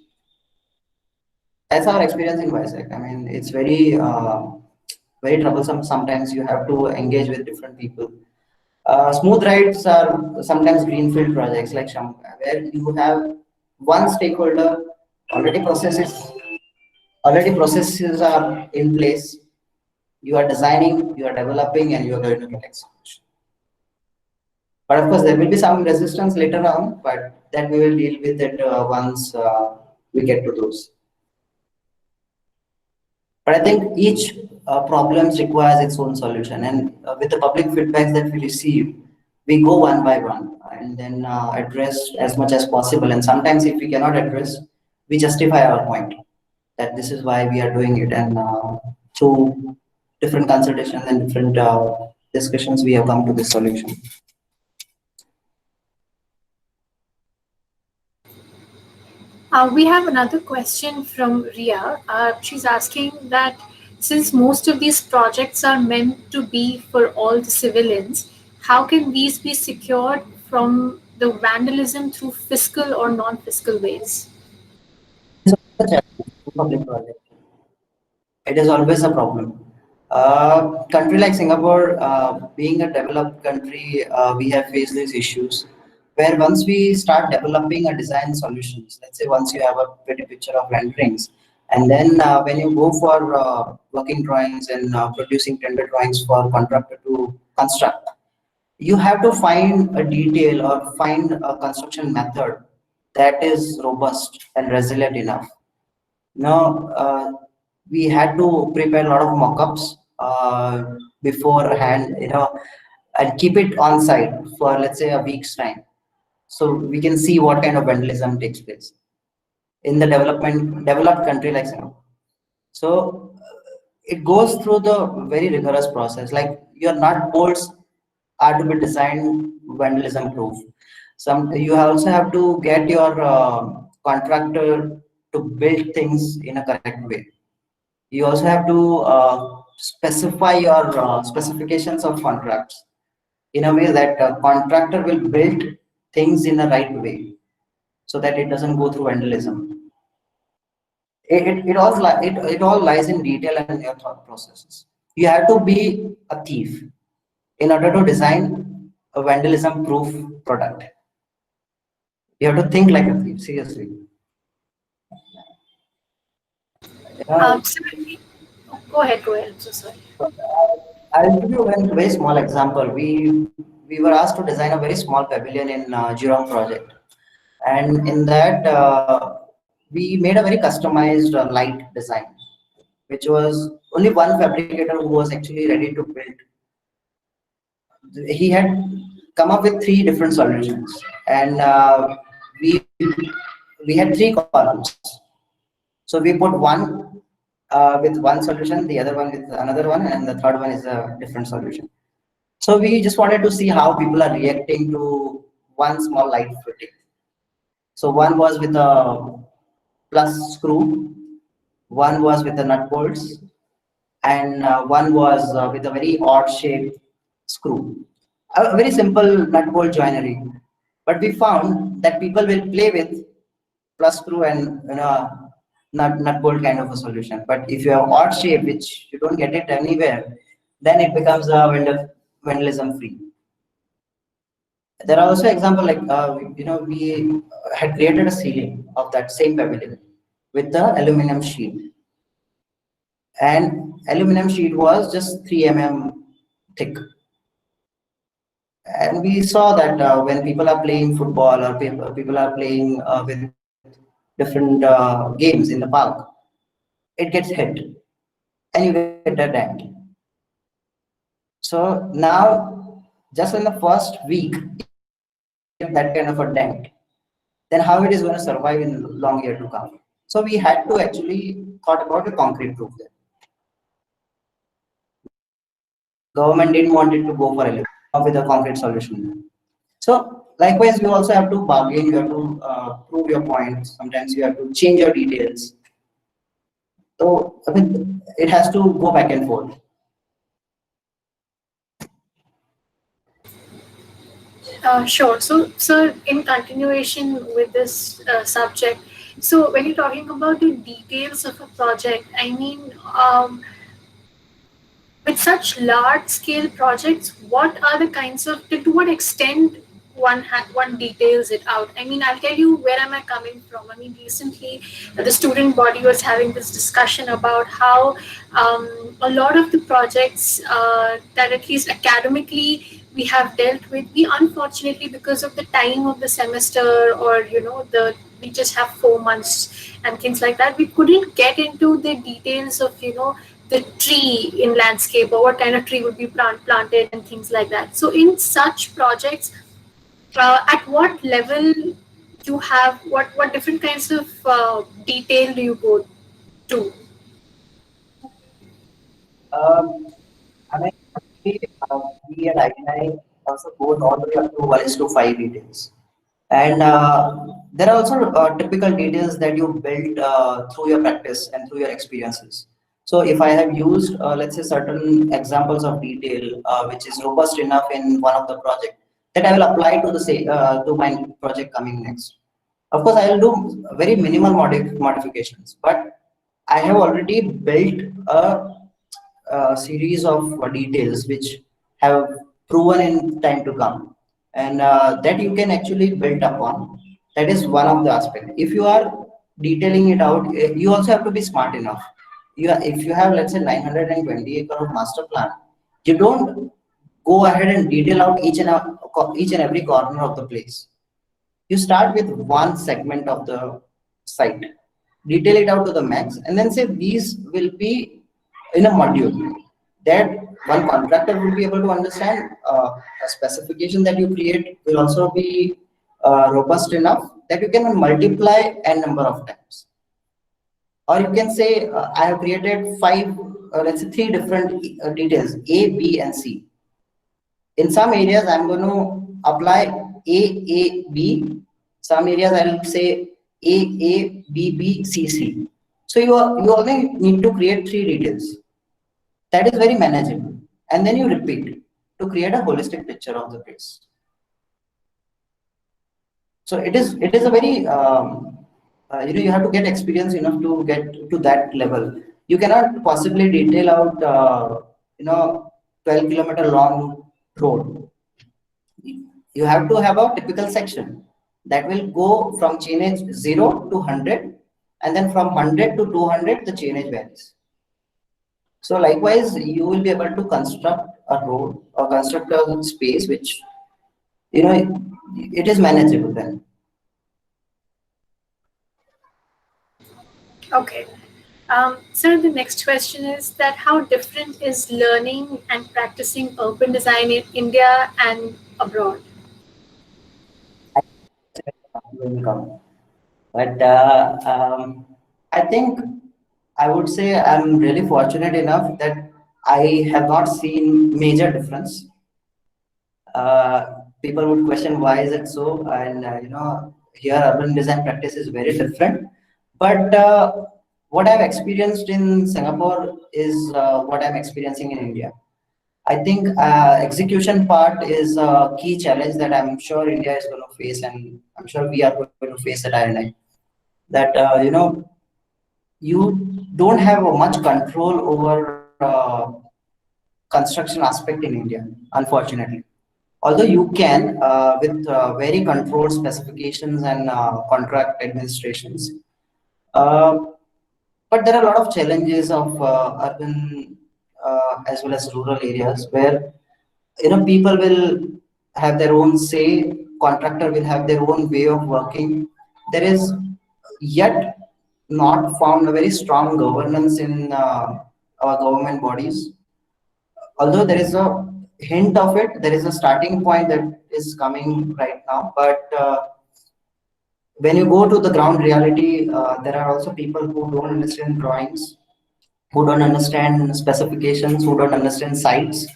That's our experience in Vizag. I mean, it's very troublesome. Sometimes you have to engage with different people. Smooth rides are sometimes greenfield projects like Shankar, where you have one stakeholder, already processes, already processes are in place. You are designing, you are developing, and you are going to get execution. But of course, there will be some resistance later on, but that we will deal with it once we get to those. But I think each problems requires its own solution, and with the public feedbacks that we receive, we go one by one and then address as much as possible. And sometimes, if we cannot address, we justify our point that this is why we are doing it, and through different consultations and different discussions, we have come to this solution. We have another question from Ria. She's asking that since most of these projects are meant to be for all the civilians, how can these be secured from the vandalism through fiscal or non-fiscal ways? It is always a challenge to public project. It is always a problem. Country like Singapore, being a developed country, we have faced these issues where once we start developing a design solutions, let's say once you have a pretty picture of renderings, and then when you go for working drawings and producing tender drawings for contractor to construct, you have to find a detail or find a construction method that is robust and resilient enough. Now, we had to prepare a lot of mock-ups beforehand, and keep it on site for, let's say, a week's time, so we can see what kind of vandalism takes place in the developed country like Singapore. So it goes through the very rigorous process. Like your nut bolts are to be designed vandalism proof. Some you also have to get your contractor to build things in a correct way. You also have to specify your specifications of contracts in a way that contractor will build things in the right way so that it doesn't go through vandalism. It all lies in detail and your thought processes. You have to be a thief in order to design a vandalism proof product. You have to think like a thief, seriously. Uh, So, go ahead, go ahead. I'm so sorry. I'll give you one very small example. We were asked to design a very small pavilion in Jurong project, and in that we made a very customized light design, which was only one fabricator who was actually ready to build. He had come up with three different solutions, and we we had three columns. So we put one with one solution, the other one with another one, and the third one is a different solution. So we just wanted to see how people are reacting to one small light fitting. So one was with a plus screw, one was with the nut bolts, and one was with a very odd shaped screw. A very simple nut bolt joinery. But we found that people will play with plus screw and nut bolt kind of a solution. But if you have odd shape, which you don't get it anywhere, then it becomes a vandalism free. There are also example like we had created a ceiling of that same pavilion with the aluminum sheet, and aluminum sheet was just 3 mm thick. And we saw that when people are playing football or people are playing with different games in the park, it gets hit and you get a dent. So now, just in the first week, if you get that kind of a dent, then how it is going to survive in long year to come? So we had to actually thought about a concrete proof there. Government didn't want it to go for a come up with a concrete solution. So likewise, you also have to bargain. You have to prove your points. Sometimes you have to change your details. So I mean, it has to go back and forth. Sure. So in continuation with this subject, so when you're talking about the details of a project, I mean, with such large scale projects, what are the kinds of, to what extent one details it out? I mean, I'll tell you where am I coming from. I mean, recently the student body was having this discussion about how a lot of the projects that at least academically we have dealt with, we unfortunately, because of the time of the semester, or the we just have 4 months and things like that, we couldn't get into the details of the tree in landscape, or what kind of tree would be planted and things like that. So in such projects, at what level you have, what different kinds of detail do you go to? Um, I mean, we at ITI also goes all the way up to 1:5 details. And there are also typical details that you build through your practice and through your experiences. So if I have used, let's say, certain examples of detail, which is robust enough in one of the project, that I will apply to the say to my project coming next. Of course, I will do very minimal modifications, but I have already built a series of details which have proven in time to come, and that you can actually build upon. That is one of the aspect. If you are detailing it out, you also have to be smart enough. If you have, let's say, 920 acre of master plan, you don't go ahead and detail out each and every corner of the place. You start with one segment of the site, detail it out to the max, and then say these will be in a module that one contractor will be able to understand. A specification that you create will also be robust enough that you can multiply n number of times. Or you can say I have created five, let's say three different details, A, B, and C. In some areas I'm going to apply A, B. Some areas I'll say A, B, B, C, C. So you only need to create three details. That is very manageable, and then you repeat to create a holistic picture of the place. So it is a very you have to get experience enough to get to that level. You cannot possibly detail out 12-kilometer long road. You have to have a typical section that will go from chainage 0 to 100, and then from 100 to 200 the chainage varies. So likewise, you will be able to construct a road or construct a space which it is manageable then. Okay. So the next question is that how different is learning and practicing urban design in India and abroad? Will come. But I think I would say I'm really fortunate enough that I have not seen major difference. People would question why is it so, and here urban design practice is very different. But what I've experienced in Singapore is what I'm experiencing in India. I think execution part is a key challenge that I'm sure India is going to face, and I'm sure we are going to face at INI. That you don't have much control over construction aspect in India, unfortunately. Although you can with very controlled specifications and contract administrations, uh, but there are a lot of challenges of urban as well as rural areas where people will have their own say, contractor will have their own way of working. There is yet not found a very strong governance in our government bodies. Although there is a hint of it, there is a starting point that is coming right now, but when you go to the ground reality, there are also people who don't understand drawings, who don't understand specifications, who don't understand sites.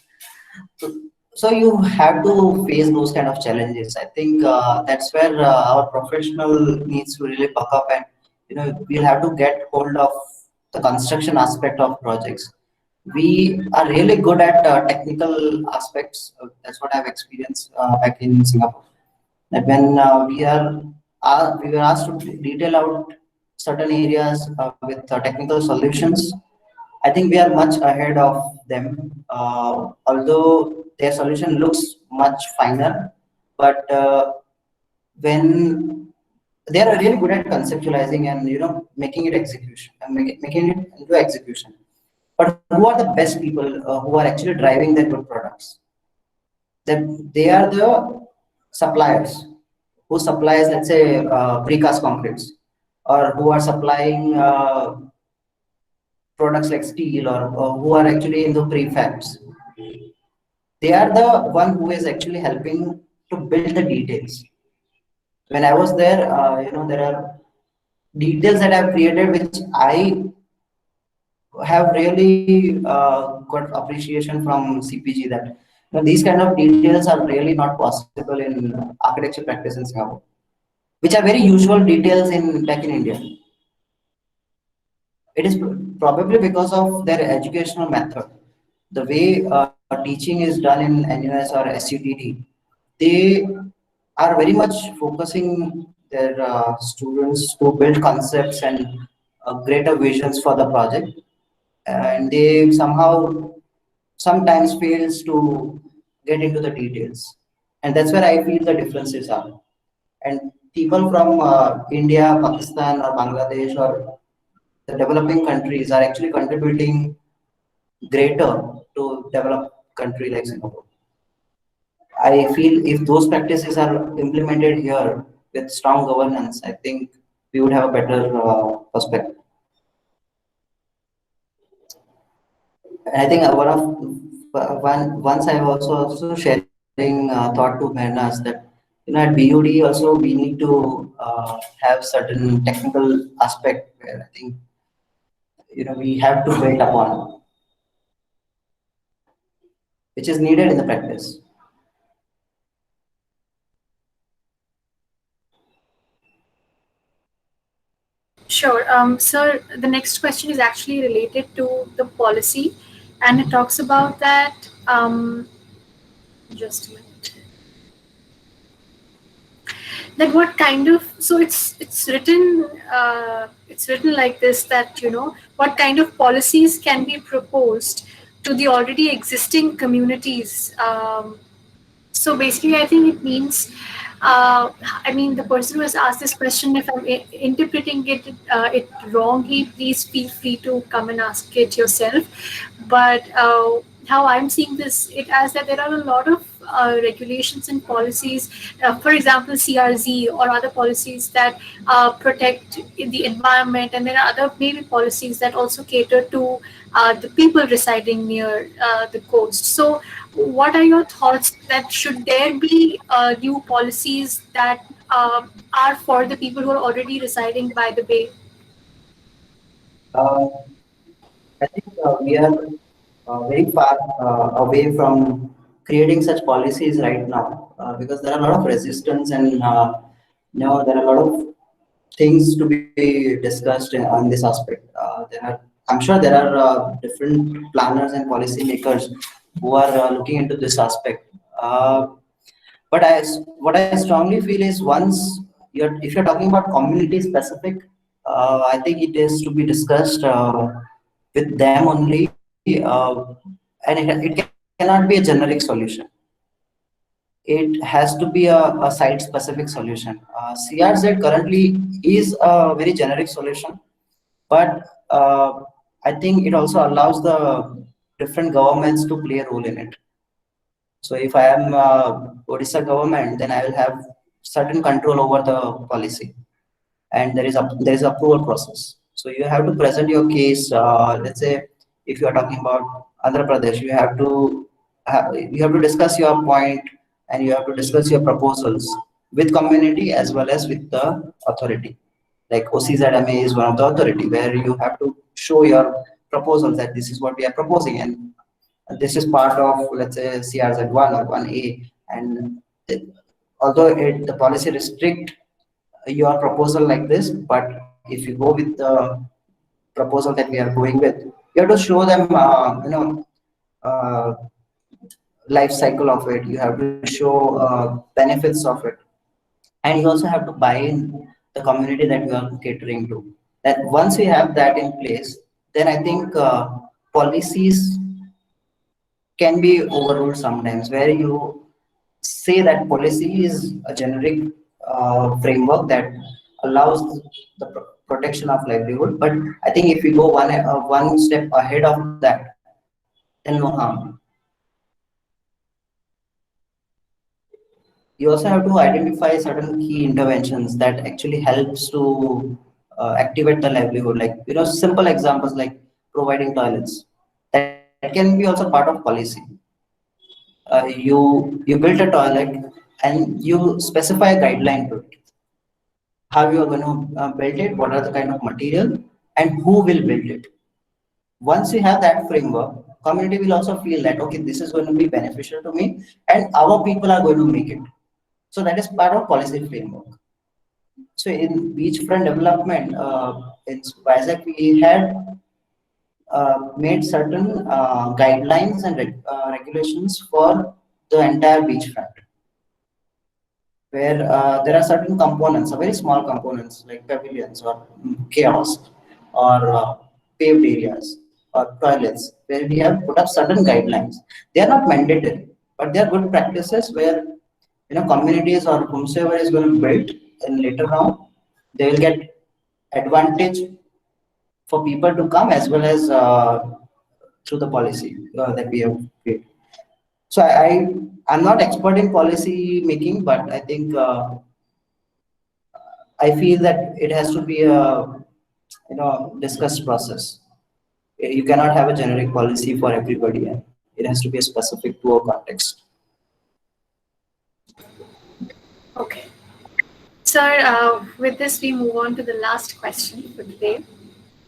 So, so you have to face those kind of challenges. I think that's where our professional needs to really buck up, and we'll have to get hold of the construction aspect of projects. We are really good at technical aspects. That's what I've experienced back in Singapore. That when we were asked to detail out certain areas with technical solutions, I think we are much ahead of them. Although their solution looks much finer, but when they are really good at conceptualizing and making it execution and making it into execution. But who are the best people who are actually driving their good products? That they are the suppliers who supplies, let's say, precast concretes, or who are supplying products like steel, or who are actually in the prefabs. They are the one who is actually helping to build the details. When I was there, there are details that I've created which I have really got appreciation from CPG, that these kind of details are really not possible in architecture practice in Singapore, which are very usual details in back in India. It is probably because of their educational method, the way teaching is done in NUS or SUTD. They are very much focusing their students to build concepts and greater visions for the project, and they somehow sometimes fails to get into the details, and that's where I feel the differences are. And people from India, Pakistan, or Bangladesh, or the developing countries are actually contributing greater to develop country like Singapore. I feel if those practices are implemented here with strong governance, I think we would have a better perspective. And I think once I was also sharing thought to Mernas that at BUD also we need to have certain technical aspect where I think we have to build upon, which is needed in the practice. Sure. Sir, the next question is actually related to the policy, and it talks about that. Just a minute. That what kind of, so it's written like this, that what kind of policies can be proposed to the already existing communities. So basically, I think it means, I mean, the person who has asked this question, if I'm interpreting it wrongly, please feel free to come and ask it yourself. But how I'm seeing this, it as that there are a lot of regulations and policies, for example, CRZ or other policies that protect the environment, and there are other maybe policies that also cater to the people residing near the coast. So what are your thoughts, that should there be new policies that are for the people who are already residing by the bay? Uh, I think we are very far away from creating such policies right now because there are a lot of resistance and there are a lot of things to be discussed on this aspect. I'm sure there are different planners and policymakers who are looking into this aspect. But what I strongly feel is once if you're talking about community specific, I think it is to be discussed with them only, and it cannot be a generic solution. It has to be a site specific solution. CRZ currently is a very generic solution, but I think it also allows the different governments to play a role in it. So if I am Odisha government, then I will have certain control over the policy, and there is approval process. So you have to present your case. Let's say if you are talking about Andhra Pradesh, you have to discuss your point, and you have to discuss your proposals with community as well as with the authority. Like OCZMA is one of the authority where you have to show your proposals that this is what we are proposing, and this is part of, let's say, CRZ1 or 1A. And it, although the policy restrict your proposal like this, but if you go with the proposal that we are going with, you have to show them, uh, life cycle of it. You have to show benefits of it, and you also have to buy in the community that you are catering to. That once you have that in place, then I think policies can be overruled sometimes, where you say that policy is a generic framework that allows the protection of livelihood. But I think if we go one step ahead of that, then no harm. You also have to identify certain key interventions that actually helps to activate the livelihood. Like simple examples like providing toilets. That can be also part of policy. You build a toilet and you specify a guideline to it, how you are going to build it, what are the kind of material, and who will build it. Once you have that framework, community will also feel that okay, this is going to be beneficial to me, and our people are going to make it. So that is part of policy framework. So in beachfront development, in Vizag, we had made certain guidelines and regulations for the entire beachfront, where there are certain components, very small components like pavilions or kiosks or paved areas or toilets, where we have put up certain guidelines. They are not mandatory, but they are good practices where communities or whomsoever is going to build in later on, they will get advantage for people to come as well as through the policy that we have created. So I'm not expert in policy making, but I think I feel that it has to be a discussed process. You cannot have a generic policy for everybody, and it has to be specific to a context. Okay. Sir, with this, we move on to the last question for today,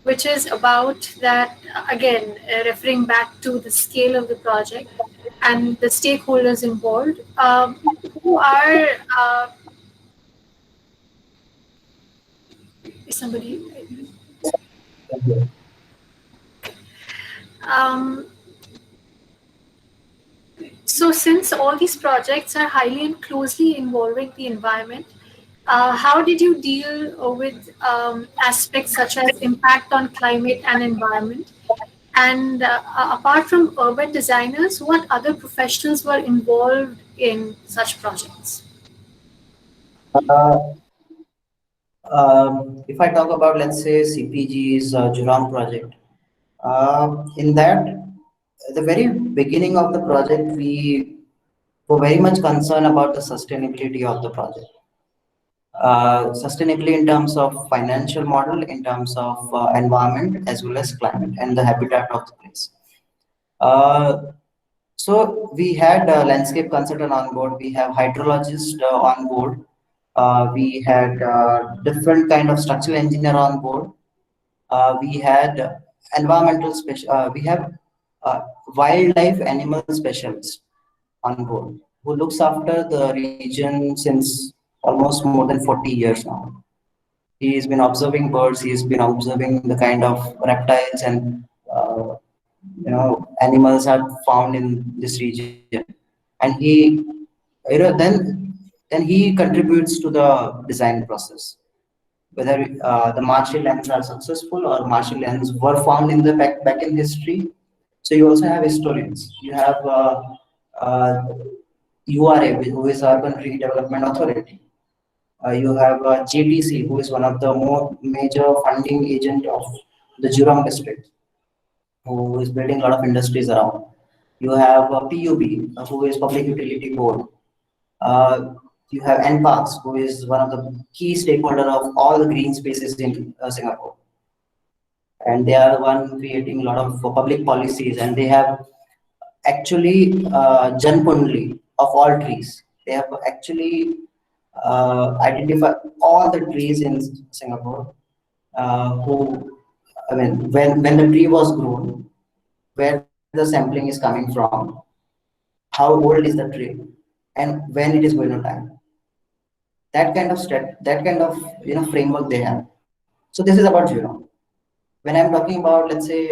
which is about that, again, referring back to the scale of the project and the stakeholders involved, who are somebody. Um, so, since all these projects are highly and closely involving the environment, how did you deal with aspects such as impact on climate and environment? And apart from urban designers, what other professionals were involved in such projects? Uh, if I talk about, let's say, CPG's Jurong project, in that, at the very beginning of the project, we were very much concerned about the sustainability of the project. Sustainability in terms of financial model, in terms of environment, as well as climate and the habitat of the place. Uh, so we had a landscape consultant on board. We have hydrologist on board. We had different kind of structural engineer on board. We had environmental special. We have uh, wildlife animal specialist on board who looks after the region since almost more than 40 years now. He's been observing birds. He's been observing the kind of reptiles and animals are found in this region, and then he contributes to the design process. Whether the martial lands are successful or martial lands were found in the back in history. So you also have historians. You have URA, who is Urban Redevelopment Authority. You have JTC, who is one of the more major funding agent of the Jurong district, who is building a lot of industries around. You have PUB, who is Public Utility Board. Uh, you have NParks, who is one of the key stakeholder of all the green spaces in Singapore. And they are the one creating a lot of public policies, and they have actually Janpundli of all trees. They have actually identified all the trees in Singapore. When the tree was grown, where the sampling is coming from, how old is the tree, and when it is going to die. That kind of framework they have. So this is about when I'm talking about, let's say,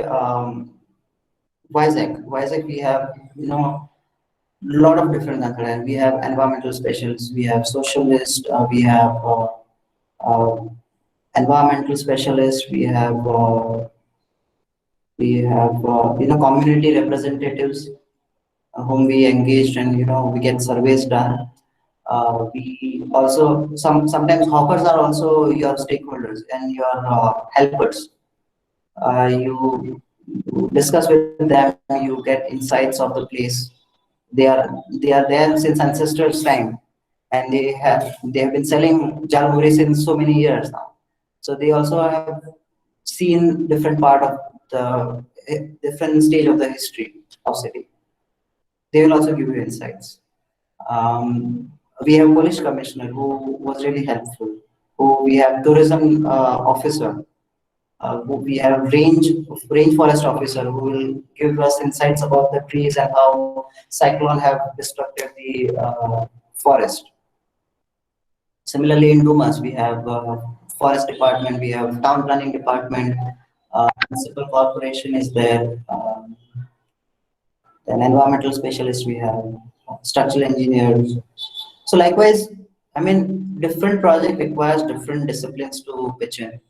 Vizag, we have lot of different consultants. We have environmental specialists, we have socialists, we have uh, environmental specialists, we have community representatives whom we engaged, and we get surveys done. We also sometimes hawkers are also your stakeholders and your helpers. You discuss with them, you get insights of the place. They are there since ancestors' time, and they have been selling jalmuri since so many years now. So they also have seen different part of the different stage of the history of city. They will also give you insights. We have police commissioner who was really helpful. Who we have tourism officer. We have range forest officer who will give us insights about the trees and how cyclone have destructed the forest. Similarly, in Dumas, we have forest department, we have town planning department, municipal corporation is there, then environmental specialists we have, structural engineers. So likewise, different project requires different disciplines to pitch in,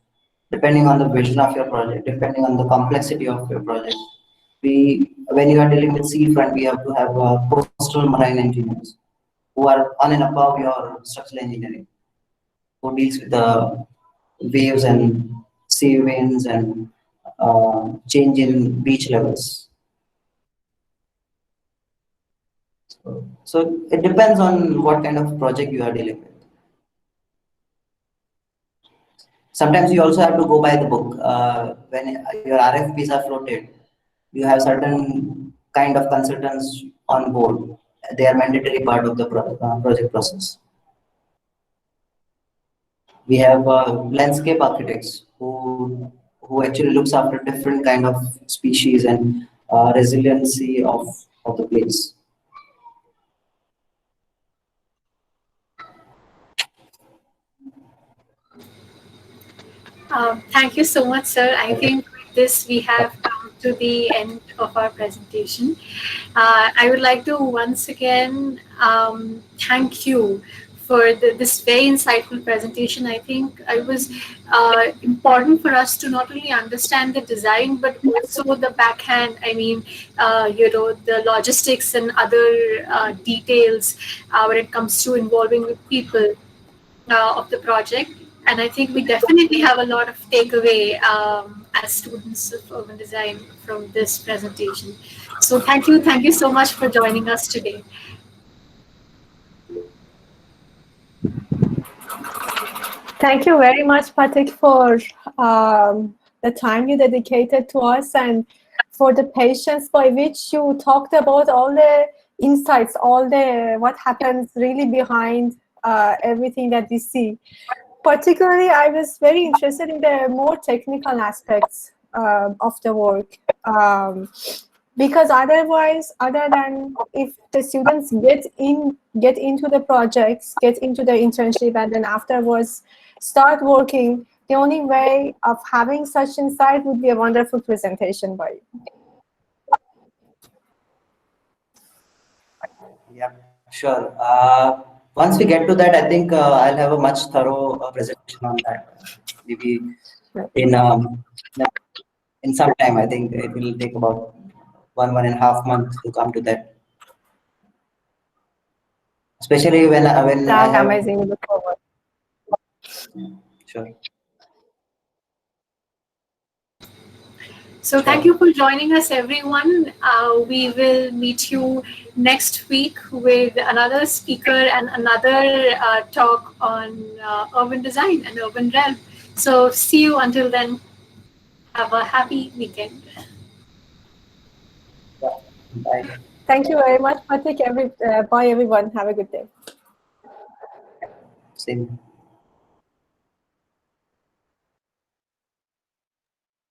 depending on the vision of your project, depending on the complexity of your project. When you are dealing with seafront, we have to have coastal marine engineers who are on and above your structural engineering, who deals with the waves and sea winds and change in beach levels. So it depends on what kind of project you are dealing with. Sometimes you also have to go by the book. When your RFPs are floated, you have certain kind of consultants on board. They are mandatory part of the project process. We have landscape architects who who actually looks after different kind of species and resiliency of the place. Thank you so much, sir. I think with this we have come to the end of our presentation. I would like to once again thank you for this very insightful presentation. I think it was important for us to not only understand the design but also the backhand. I mean, the logistics and other details when it comes to involving with people of the project. And I think we definitely have a lot of takeaway as students of urban design from this presentation. So thank you so much for joining us today. Thank you very much, Patrick, for the time you dedicated to us and for the patience by which you talked about all the insights, all the what happens really behind everything that we see. Particularly, I was very interested in the more technical aspects of the work. Because otherwise, other than if the students get into the projects, get into the internship, and then afterwards start working, the only way of having such insight would be a wonderful presentation by you. Yeah, sure. Once we get to that, I think I'll have a much thorough presentation on that. Maybe in yeah, in some time. I think it will take about 1.5 months to come to that. Especially when I That's have amazing. We look forward. sure So thank sure you for joining us, everyone. We will meet you next week with another speaker and another talk on urban design and urban realm. So see you until then. Have a happy weekend. bye. Thank you very much, Patrick. Bye, everyone. Have a good day. Same.